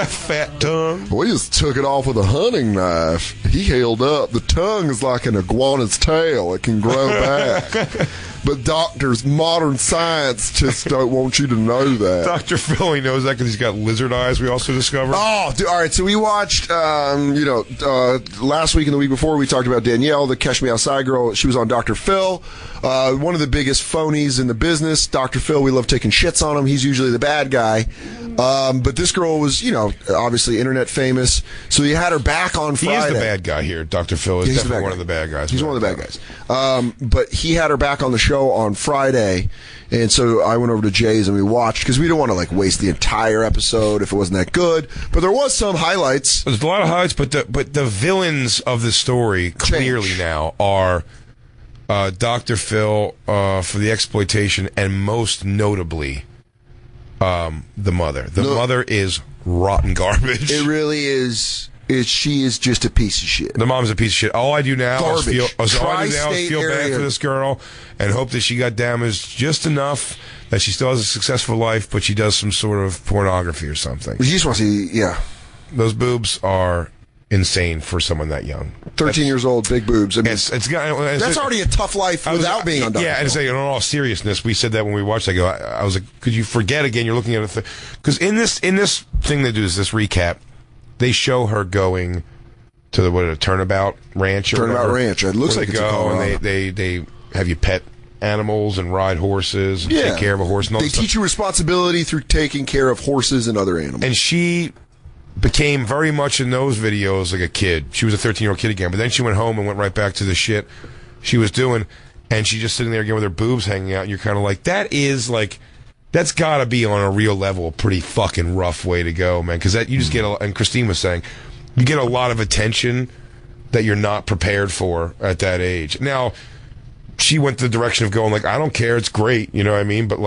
Fat tongue. We just took it off with a hunting knife. He held up. The tongue is like like an iguana's tail. It can grow back. But doctors, modern science just don't want you to know that. Dr. Phil, he knows that because he's got lizard eyes, we also discovered. Oh, dude, all right. So we watched, last week and the week before, we talked about Danielle, the Catch Me Outside girl. She was on Dr. Phil, one of the biggest phonies in the business. Dr. Phil, we love taking shits on him. He's usually the bad guy. But this girl was, obviously internet famous. So he had her back on Friday. He is the bad guy here. Dr. Phil is definitely one of the bad guys. He's one of the bad guys. But he had her back on the show on Friday, and so I went over to Jay's and we watched because we didn't want to waste the entire episode if it wasn't that good. But there was some highlights. There's a lot of highlights, but the villains of the story clearly now are Dr. Phil for the exploitation, and most notably the mother. The mother is rotten garbage. It really is. She is just a piece of shit. The mom's a piece of shit. All I do now is feel bad for this girl and hope that she got damaged just enough that she still has a successful life, but she does some sort of pornography or something. You just want to see, Those boobs are insane for someone that young. 13 years old, big boobs. I mean, that's already a tough life without being on Dr. Yeah, and say in all seriousness, we said that when we watched. I go, I was like, could you forget again? You're looking at it because in this thing they do is this recap. They show her going to the Turnabout Ranch. Turnabout Ranch. It looks like it's and they have you pet animals and ride horses, and take care of a horse. And all they teach you responsibility through taking care of horses and other animals. And she became very much in those videos like a kid. She was a 13-year-old kid again, but then she went home and went right back to the shit she was doing, and she's just sitting there again with her boobs hanging out, and you're kind of like, that's got to be on a real level a pretty fucking rough way to go, man. Because you just get, and Christine was saying, you get a lot of attention that you're not prepared for at that age. Now, she went the direction of going I don't care, it's great, you know what I mean? But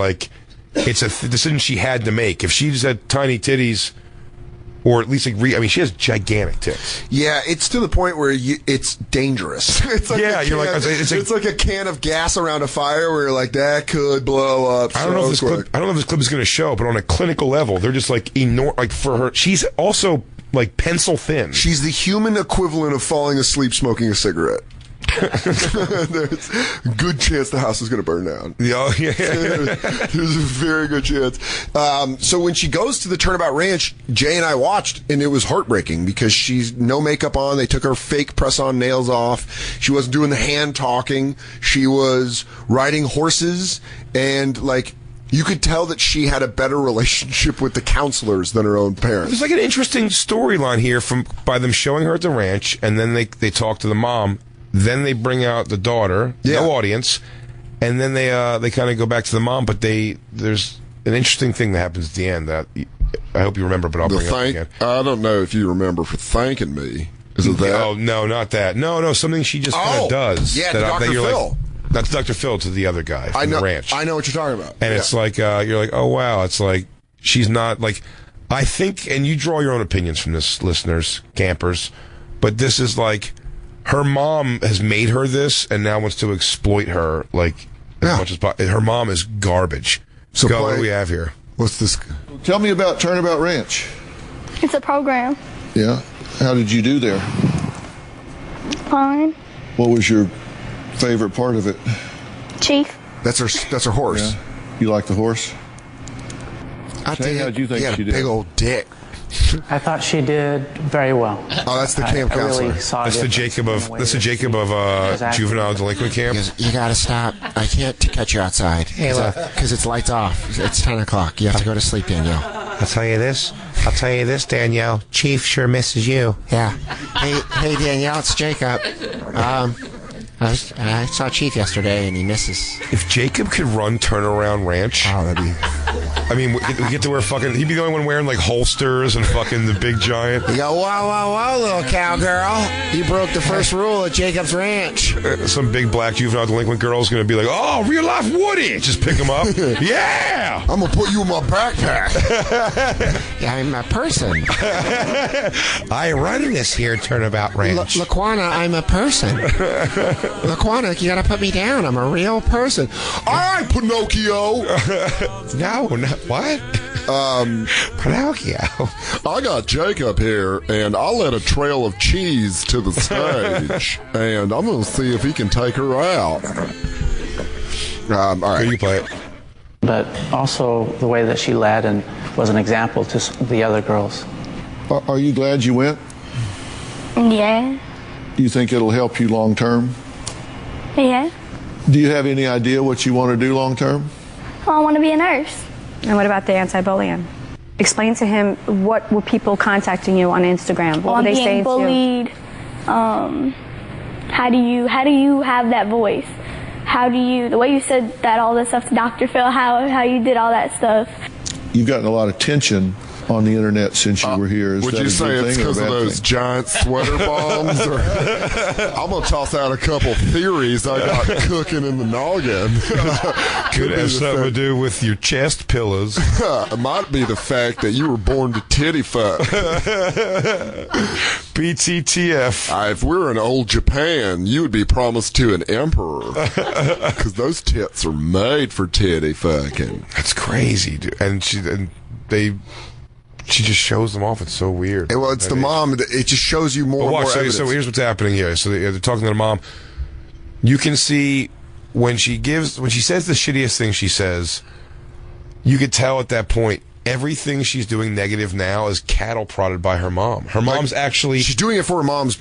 it's a decision she had to make. If she just had tiny titties, or at least she has gigantic tits. Yeah, it's to the point where it's dangerous. It's like it's like a can of gas around a fire where you're like, that could blow up. I don't know if this clip is going to show, but on a clinical level, they're just enormous. For her, she's also pencil thin. She's the human equivalent of falling asleep smoking a cigarette. There's a good chance the house is going to burn down. Yeah. There's a very good chance. So when she goes to the Turnabout Ranch, Jay and I watched, and it was heartbreaking because she's no makeup on. They took her fake press-on nails off. She wasn't doing the hand talking. She was riding horses, and you could tell that she had a better relationship with the counselors than her own parents. There's an interesting storyline here by them showing her at the ranch, and then they talk to the mom. Then they bring out the daughter, no audience, and then they kind of go back to the mom. But there's an interesting thing that happens at the end that I hope you remember, but I'll bring it up again. I don't know if you remember for thanking me. Is it that? Oh, no, not that. No, something she just kind of does. Yeah, Dr. Phil. That's Dr. Phil to the other guy from the ranch. I know what you're talking about. And it's you're like, oh, wow. It's she's not I think, and you draw your own opinions from this, listeners, campers, but this is her mom has made her this and now wants to exploit her as much as possible. Her mom is garbage. So what do we have here? What's this? Tell me about Turnabout Ranch. It's a program. Yeah. How did you do there? Fine. What was your favorite part of it? Chief. That's her horse. Yeah. You like the horse? How'd you think she did? Big old dick. I thought she did very well. Oh, that's the camp counselor. Really saw that's the Jacob of juvenile delinquent camp. You gotta stop. I can't catch you outside. Hey, look, because it's lights off. It's 10 o'clock. You have to go to sleep, Danielle. I'll tell you this, Danielle. Chief sure misses you. Yeah. Hey, Danielle. It's Jacob. I saw Chief yesterday, and he misses. If Jacob could run Turnaround Ranch, that'd be. I mean, we get to wear he'd be the only one wearing holsters and fucking the big giant. You go, whoa, little cowgirl. You broke the first rule at Jacob's Ranch. Some big black juvenile delinquent girl's going to be like, oh, real life Woody. Just pick him up. Yeah. I'm going to put you in my backpack. Yeah, I'm a person. I run this here Turnabout Ranch. Laquana, I'm a person. Laquana, you got to put me down. I'm a real person. All right, Pinocchio. No, what? Pinocchio. I got Jacob here, and I led a trail of cheese to the stage, and I'm going to see if he can take her out. All right. You play it. But also the way that she led and was an example to the other girls. Are you glad you went? Yeah. Do you think it'll help you long term? Yeah. Do you have any idea what you want to do long term? Well, I want to be a nurse. And what about the anti-bullying? Explain to him, what were people contacting you on Instagram? What were they saying to you? I'm being bullied. How do you have that voice? The way you said that all this stuff to Dr. Phil, how you did all that stuff. You've gotten a lot of attention on the internet since you were here. Would you say it's because of those giant sweater bombs? Or I'm going to toss out a couple theories I got cooking in the noggin. Could have something to do with your chest pillows. It might be the fact that you were born to titty fuck. BTTF. If we were in old Japan, you would be promised to an emperor. Because those tits are made for titty fucking. That's crazy, dude. And she just shows them off. It's so weird. Well, it's the mom. It just shows you more and more evidence. So here's what's happening here. So they're talking to the mom. You can see when she says the shittiest thing she says, you could tell at that point everything she's doing negative now is cattle prodded by her mom. Her mom's actually... She's doing it for her mom's...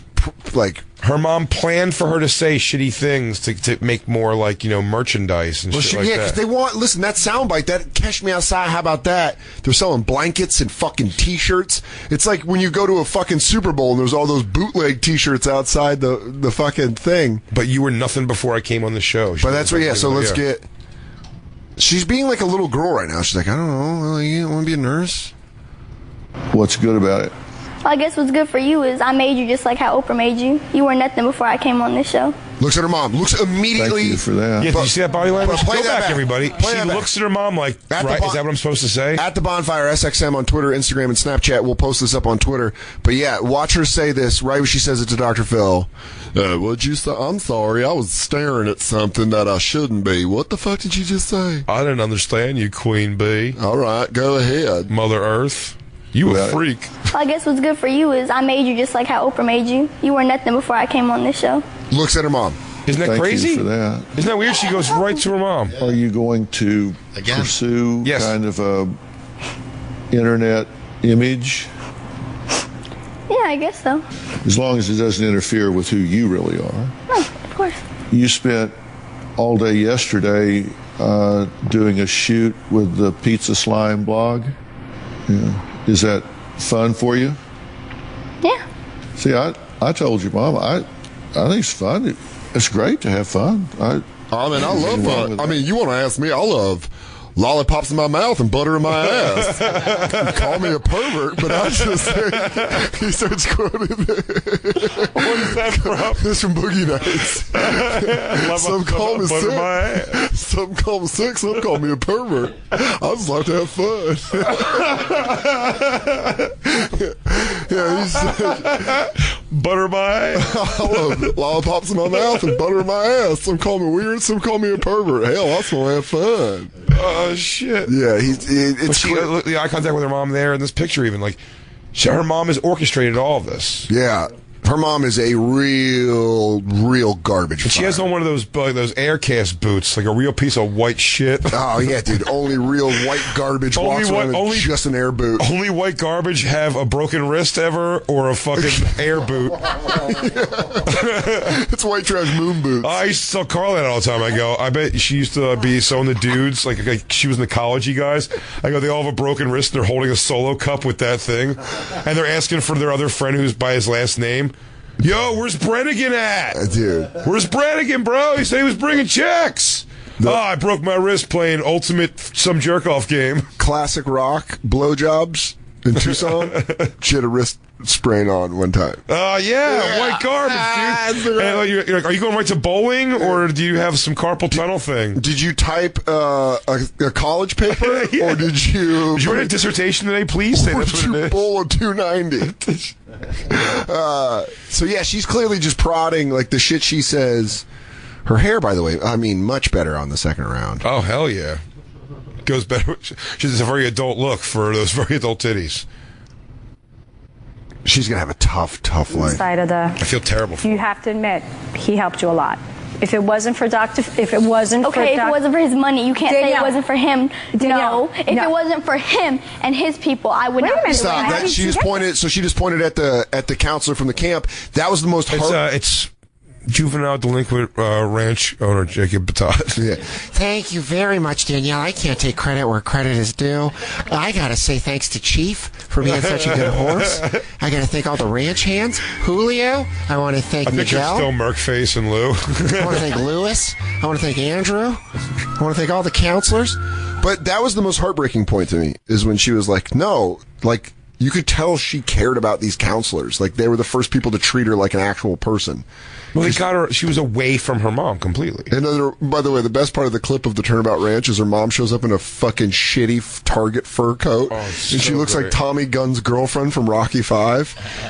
Her mom planned for her to say shitty things to make more, merchandise and shit like that. Because they want... Listen, that soundbite, that Catch Me Outside, how about that? They're selling blankets and fucking T-shirts. It's like when you go to a fucking Super Bowl and there's all those bootleg T-shirts outside the fucking thing. But you were nothing before I came on the show. But that's what... so let's get... She's being like a little girl right now. She's like, I don't know, you want to be a nurse? What's good about it? Well, I guess what's good for you is I made you just like how Oprah made you. You were nothing before I came on this show. Looks at her mom. Looks immediately... Thank you for that. Yeah, did you see that body language? Play Go that back, everybody. She looks at her mom like, right, is that what I'm supposed to say? At the Bonfire SXM on Twitter, Instagram, and Snapchat. We'll post this up on Twitter. But yeah, watch her say this right when she says it to Dr. Phil. What'd you say? I'm sorry, I was staring at something that I shouldn't be. What the fuck did you just say? I didn't understand you, Queen Bee. All right, go ahead. Mother Earth. You a freak. Well, I guess what's good for you is I made you just like how Oprah made you. You were nothing before I came on this show. Looks at her mom. Isn't that Thank crazy? you for that. Isn't that weird? She goes right to her mom. Are you going to pursue kind of a internet image? Yeah, I guess so. As long as it doesn't interfere with who you really are. No, of course. You spent all day yesterday doing a shoot with the Pizza Slime blog. Yeah. Is that fun for you? Yeah. See, I told your mom, I think it's fun. It's great to have fun. I love fun. I mean, you want to ask me, I love lollipops in my mouth and butter in my ass. You call me a pervert, but I just say, he starts quoting it. What is that from? This from Boogie Nights. Some call me sick. Some call me sick. Some call me a pervert. I just like to have fun. Yeah, he said, butter my ass. I love lollipops in my mouth and butter in my ass. Some call me weird. Some call me a pervert. Hell, I just want to have fun. Oh shit! Yeah, it's the eye contact with her mom there in this picture, even her mom has orchestrated all of this. Yeah, her mom is a real garbage. And she has on one of those Aircast boots, like a real piece of white shit. Oh yeah, dude! Only real white garbage walks around in just an air boot. Only white garbage have a broken wrist ever or a fucking air boot. It's white trash moon boots. I used to tell Carl that all the time. I go, I bet she used to be sewing the dudes like she was in the college guys. I go, they all have a broken wrist and they're holding a Solo cup with that thing, and they're asking for their other friend who's by his last name. Yo, where's Brannigan at? Dude. Where's Brannigan, bro? He said he was bringing checks. I broke my wrist playing Ultimate some jerk-off game. Classic rock blowjobs in Tucson. She had a wrist sprain on one time. Yeah, white garbage, dude. And you're like, are you going right to bowling, or do you have some carpal tunnel thing? Did you type a college paper, or did you... Did you write a dissertation today, please? Say that's what it is. Bowl of 290. So yeah, she's clearly just prodding like the shit she says. Her hair, by the way, I mean, much better on the second round. Oh hell yeah! goes better. She has a very adult look for those very adult titties. She's gonna have a tough life. Side of the. I feel terrible. You have to admit, he helped you a lot. If it wasn't for if it wasn't okay, if it wasn't for his money, you can't say it wasn't for him. No, if it wasn't for him and his people, I would not. Stop. That she just pointed. So she just pointed at the counselor from the camp. That was the most. It's juvenile delinquent ranch owner Jacob Batat. Yeah. Thank you very much, Danielle. I can't take credit where credit is due. I gotta say thanks to Chief for being such a good horse. I gotta thank all the ranch hands. Julio. I want to thank Miguel. Still Merkface and Lou. I want to thank Lewis. I want to thank Andrew. I want to thank all the counselors. But that was the most heartbreaking point to me, is when she was like, no, like, you could tell she cared about these counselors. Like, they were the first people to treat her like an actual person. Well, they got her. She was away from her mom completely. And by the way, the best part of the clip of the Turnabout Ranch is her mom shows up in a fucking shitty Target fur coat, and she looks like Tommy Gunn's girlfriend from Rocky V.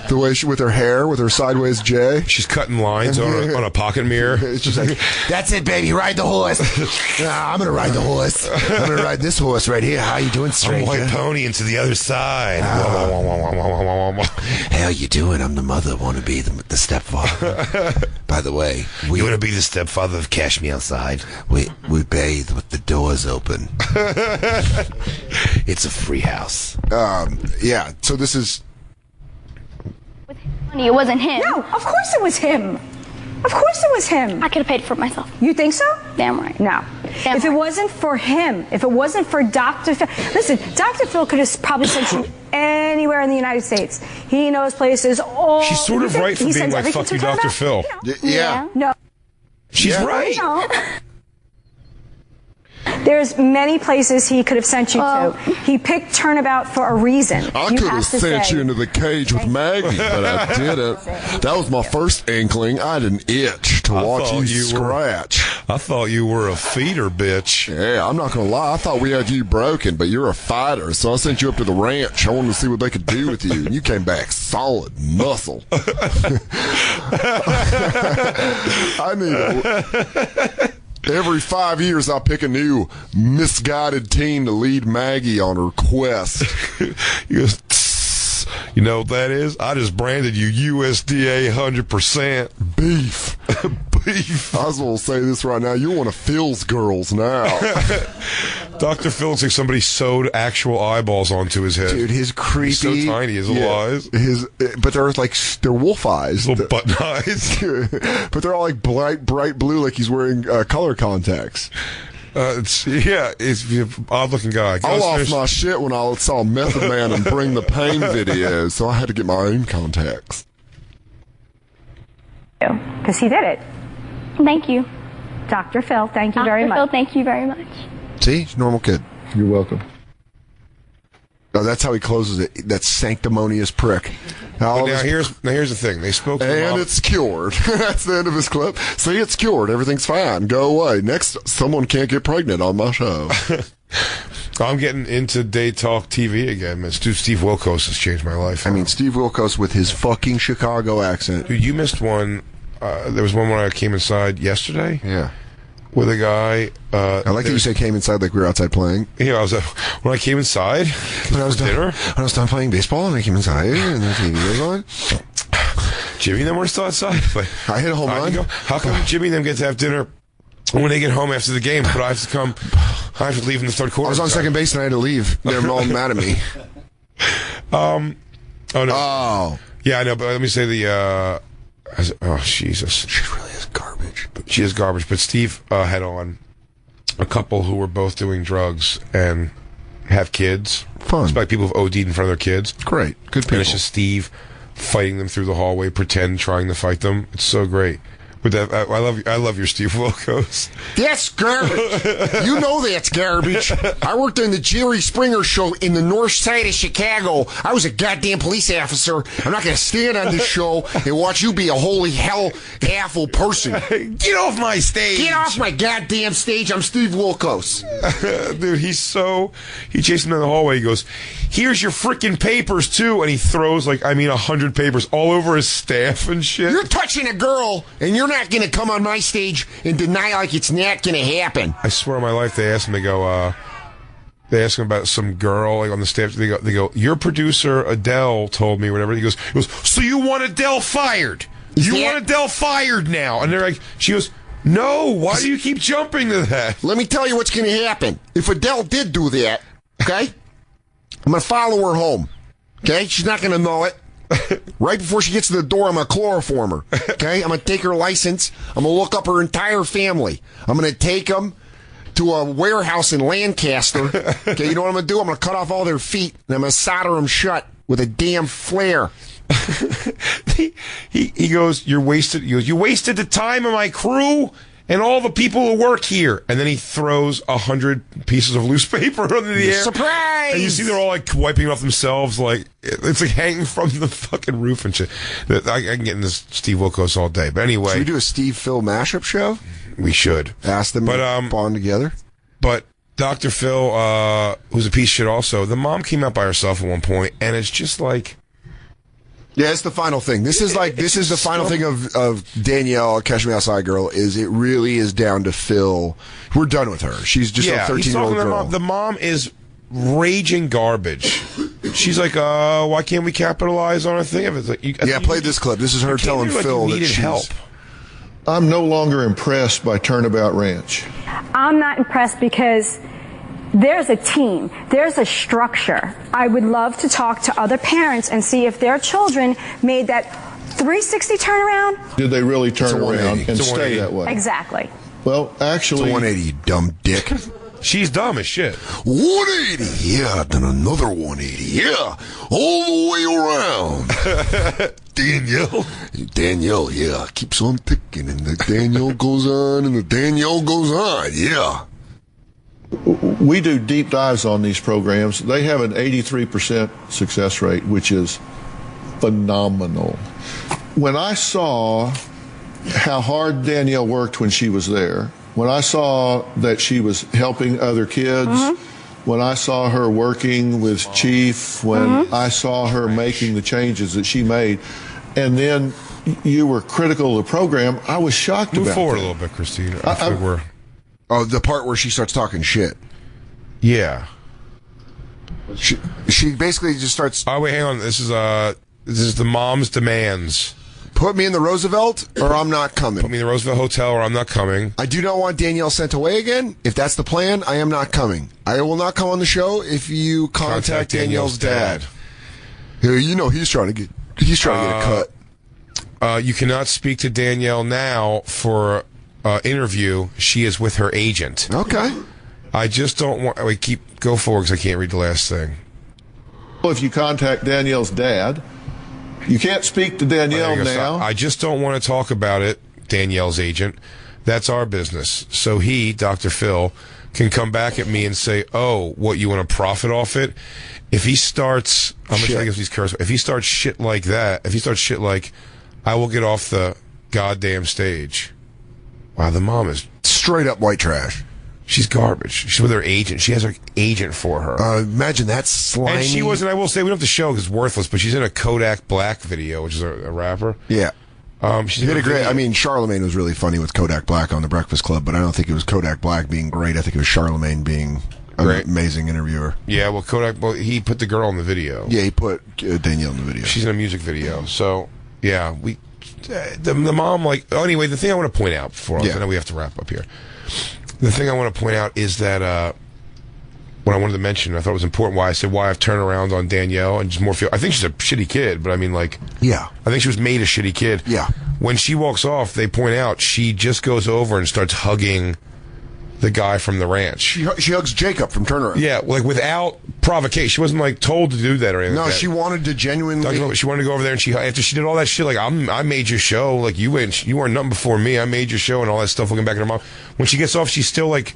The way with her hair, with her sideways J. She's cutting lines on a pocket mirror. It's just like, that's it, baby. Ride the horse. I'm gonna ride the horse. I'm gonna ride this horse right here. How you doing, stranger? I'm white pony into the other side. How you doing? I'm the mother. Want to be the stepfather. By the way, you want to be the stepfather of Cash Me Outside? We bathe with the doors open. It's a free house. Yeah. So this is. With his money, it wasn't him. No, of course it was him. Of course it was him. I could have paid for it myself. You think so? Damn right. No. If it wasn't for him, if it wasn't for Dr. Phil, listen, Dr. Phil could have probably sent you anywhere in the United States. He knows places all. She's sort of right for being like, fuck you, Dr. Phil. Yeah. No. She's right. No. There's many places he could have sent you to. He picked Turnabout for a reason. I could have sent you into the cage with Maggie, but I didn't. That was my first inkling. I had an itch to watch you scratch. I thought you were a feeder, bitch. Yeah, I'm not going to lie. I thought we had you broken, but you're a fighter, so I sent you up to the ranch. I wanted to see what they could do with you, and you came back solid muscle. I need every 5 years, I pick a new misguided teen to lead Maggie on her quest. You know what that is? I just branded you USDA 100% beef. Beef. I was going to say this right now. You're one of Phil's girls now. Dr. Phil looks like somebody sewed actual eyeballs onto his head. Dude, his creepy. He's so tiny, his little eyes. But they're like, they're wolf eyes. Little button eyes. But they're all like bright blue, like he's wearing color contacts. He's an odd-looking guy. I lost my shit when I saw Method Man and Bring the Pain videos, so I had to get my own contacts. Because he did it. Thank you. Dr. Phil, thank you very much. Dr. Phil, thank you very much. See? Normal kid. You're welcome. No, that's how he closes it. That sanctimonious prick. Now here's the thing. They spoke to and it's cured. That's the end of his clip. See, it's cured. Everything's fine. Go away. Next, someone can't get pregnant on my show. I'm getting into Day Talk TV again. Man, Steve Wilkos has changed my life. I mean, Steve Wilkos with his fucking Chicago accent. Dude, you missed one. There was one when I came inside yesterday. Yeah. With a guy. I like that you say came inside like we were outside playing. Yeah, when I came inside when I was done playing baseball and I came inside and the TV was on. Jimmy and them were still outside. Like, I hit a home run. How come Jimmy and them get to have dinner when they get home after the game, but I have to leave in the third quarter? I was on second base and I had to leave. They're all mad at me. Oh no. Oh. Yeah, I know, but let me say oh, Jesus. She really is garbage. She is garbage, but Steve had on a couple who were both doing drugs and have kids. Fun. It's like people who've OD'd in front of their kids. Great. Good people. And it's just Steve fighting them through the hallway, trying to fight them. It's so great. With that, I love your Steve Wilkos. That's garbage. You know that's garbage. I worked on the Jerry Springer show in the north side of Chicago. I was a goddamn police officer. I'm not going to stand on this show and watch you be a holy hell awful person. Get off my stage. Get off my goddamn stage. I'm Steve Wilkos. Dude, he chased him down the hallway. He goes, here's your freaking papers too. And he throws 100 papers all over his staff and shit. You're touching a girl and you're not going to come on my stage and deny like it's not going to happen. I swear on my life, they asked him, they go, They ask him about some girl like on the staff. They go, your producer Adele told me whatever. He goes, so you want Adele fired? You want Adele fired now? And they're like, she goes, no. Why do you keep jumping to that? Let me tell you what's going to happen. If Adele did do that, okay, I'm going to follow her home. Okay, she's not going to know it. Right before she gets to the door, I'm going to chloroform her. Okay, I'm going to take her license. I'm going to look up her entire family. I'm going to take them to a warehouse in Lancaster. Okay, you know what I'm going to do? I'm going to cut off all their feet, and I'm going to solder them shut with a damn flare. he goes, you're wasted. He goes, you wasted the time of my crew and all the people who work here. And then he throws 100 pieces of loose paper into the air. Surprise! And you see they're all like wiping off themselves. Like it's like hanging from the fucking roof and shit. I can get into Steve Wilkos all day. But anyway. Should we do a Steve Phil mashup show? We should. Ask them to bond together. But Dr. Phil, who's a piece of shit also, the mom came out by herself at one point, and it's just like... Yeah, it's the final thing. This is the final thing of Danielle, Catch Me Outside Girl, is it really is down to Phil. We're done with her. She's just a 13-year-old girl. The mom is raging garbage. She's like, why can't we capitalize on a thing? It's like, play this clip. This is her telling Phil that she's... help. I'm no longer impressed by Turnabout Ranch. I'm not impressed because there's a team, there's a structure. I would love to talk to other parents and see if their children made that 360 turnaround. Did they really turn around and stay that way? Exactly. Well, actually... It's a 180, you dumb dick. She's dumb as shit. 180, yeah, then another 180, yeah, all the way around. Danielle, yeah, keeps on ticking, and the Danielle goes on, and the Danielle goes on, yeah. We do deep dives on these programs. They have an 83% success rate, which is phenomenal. When I saw how hard Danielle worked when she was there, when I saw that she was helping other kids, when I saw her working with Chief, when I saw her making the changes that she made, and then you were critical of the program, I was shocked about it. Move forward a little bit, Christine. I think we're... Oh, the part where she starts talking shit. Yeah. She basically just starts... Oh, wait, hang on. This is the mom's demands. Put me in the Roosevelt, or I'm not coming. Put me in the Roosevelt Hotel, or I'm not coming. I do not want Danielle sent away again. If that's the plan, I am not coming. I will not come on the show if you contact Danielle's dad. You know he's trying to get a cut. You cannot speak to Danielle now for interview. She is with her agent. Okay. I just don't want... Go forward because I can't read the last thing. Well, if you contact Danielle's dad... You can't speak to Danielle now. I just don't want to talk about it, Danielle's agent. That's our business. So he, Dr. Phil, can come back at me and say, oh, what, you want to profit off it? If he starts... If he starts shit like that, if he starts shit like, I will get off the goddamn stage. Wow, the mom is... Straight up white trash. She's garbage. She's with her agent. She has her agent for her. Imagine that slimy. And she wasn't, I will say, we don't have to show because it's worthless, but she's in a Kodak Black video, which is a rapper. Yeah. She did a great... I mean, Charlemagne was really funny with Kodak Black on The Breakfast Club, but I don't think it was Kodak Black being great. I think it was Charlemagne being an amazing interviewer. Yeah, well, he put the girl in the video. Yeah, he put Danielle in the video. She's in a music video. So, yeah, the mom, like... Oh, anyway, the thing I want to point out before... I know we have to wrap up here. The thing I want to point out is that what I wanted to mention, I thought it was important why I've turned around on Danielle and just more feel. I think she's a shitty kid, but I mean, like, yeah, I think she was made a shitty kid. Yeah. When she walks off, they point out she just goes over and starts hugging the guy from the ranch. She hugs Jacob from Turnaround. Yeah, like without provocation. She wasn't like told to do that or anything. No, like that. She wanted to genuinely. She wanted to go over there and after she did all that shit, like I made your show, like you weren't nothing before me. I made your show and all that stuff. Looking back at her mom, when she gets off, she's still like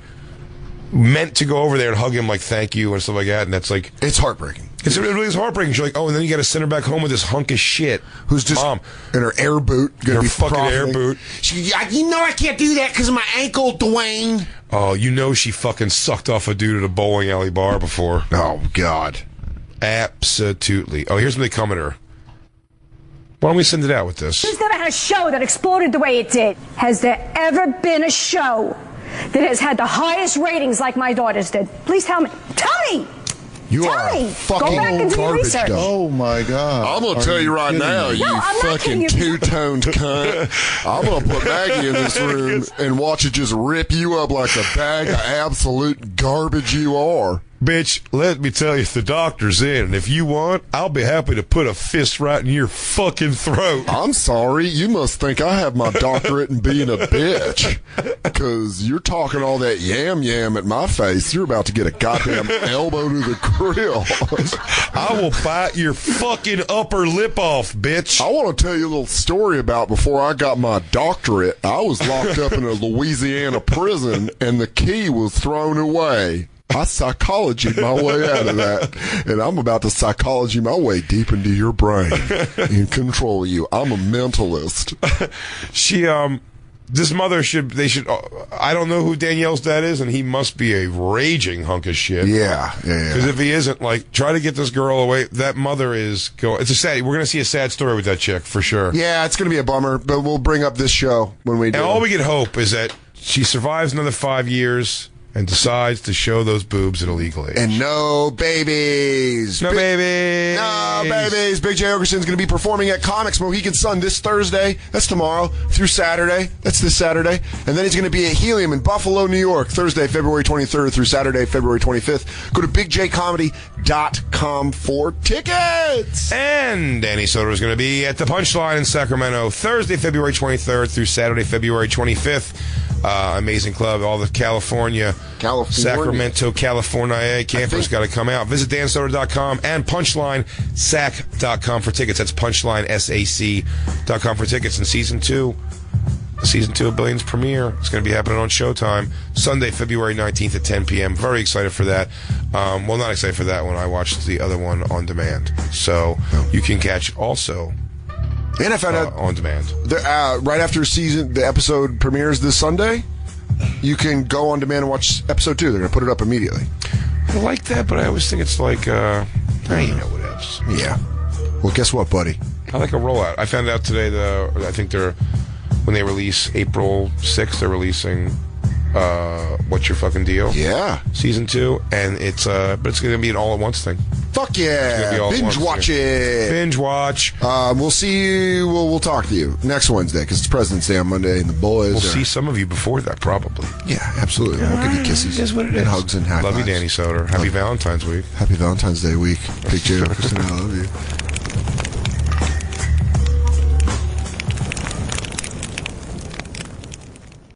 meant to go over there and hug him, like thank you and stuff like that. And that's like it's heartbreaking. It really is heartbreaking. She's like, oh, and then you got to send her back home with this hunk of shit. Who's just mom in her air boot, her fucking air boot. You know I can't do that because of my ankle, Dwayne. Oh, you know she fucking sucked off a dude at a bowling alley bar before. Oh God, absolutely. Oh, here's when they come at her. Why don't we send it out with this? Who's never had a show that exploded the way it did? Has there ever been a show that has had the highest ratings like my daughters did? Please tell me. Tell me. You Tell are me. fucking Go back and do your garbage research. dump. Oh my God! I'm gonna tell you right now, you No, I'm not fucking kidding you. two-toned cunt. I'm gonna put Maggie in this room and watch it just rip you up like a bag of absolute garbage you are. Bitch, let me tell you, the doctor's in, and if you want, I'll be happy to put a fist right in your fucking throat. I'm sorry, you must think I have my doctorate in being a bitch. Because you're talking all that yam at my face. You're about to get a goddamn elbow to the grill. I will bite your fucking upper lip off, bitch. I want to tell you a little story about before I got my doctorate. I was locked up in a Louisiana prison, and the key was thrown away. I psychologied my way out of that, and I'm about to psychology my way deep into your brain and control you. I'm a mentalist. This mother should, I don't know who Danielle's dad is, and he must be a raging hunk of shit. Yeah. Because if he isn't, like, try to get this girl away. That mother is we're going to see a sad story with that chick, for sure. Yeah, it's going to be a bummer, but we'll bring up this show when we do. And all we can hope is that she survives another 5 years and decides to show those boobs at a legal age. And no babies. No babies. No babies. Big J. Oakerson's going to be performing at Comics Mohegan Sun this Thursday. That's tomorrow through Saturday. That's this Saturday. And then he's going to be at Helium in Buffalo, New York, Thursday, February 23rd through Saturday, February 25th. Go to bigjcomedy.com for tickets. And Danny Soder is going to be at the Punchline in Sacramento, Thursday, February 23rd through Saturday, February 25th. Amazing club, all the California, Sacramento, California campers got to come out. Visit dansoder.com and punchlinesac.com for tickets. That's punchlinesac.com for tickets. And season 2 of Billions premiere. It's going to be happening on Showtime Sunday, February 19th at 10 p.m. Very excited for that. Well, not excited for that one. I watched the other one on demand. So you can catch also and I found out on demand. Right after the episode premieres this Sunday, you can go on demand and watch episode 2. They're going to put it up immediately. I like that, but I always think it's like, you know what it is. Yeah. Well, guess what, buddy? I like a rollout. I found out today, I think when they release April 6th, they're releasing What's Your Fucking Deal? Yeah. Season 2, and but it's going to be an all-at-once thing. Fuck yeah. Binge watch it. Binge watch. We'll see you. We'll talk to you next Wednesday because it's President's Day on Monday, and the boys We'll see some of you before that, probably. Yeah, absolutely. We'll give you kisses. It is what it is. And hugs and high Love fives. you, Danny Soder. Happy Valentine's week. Happy Valentine's Day week. Big J. Oakerson, I love you.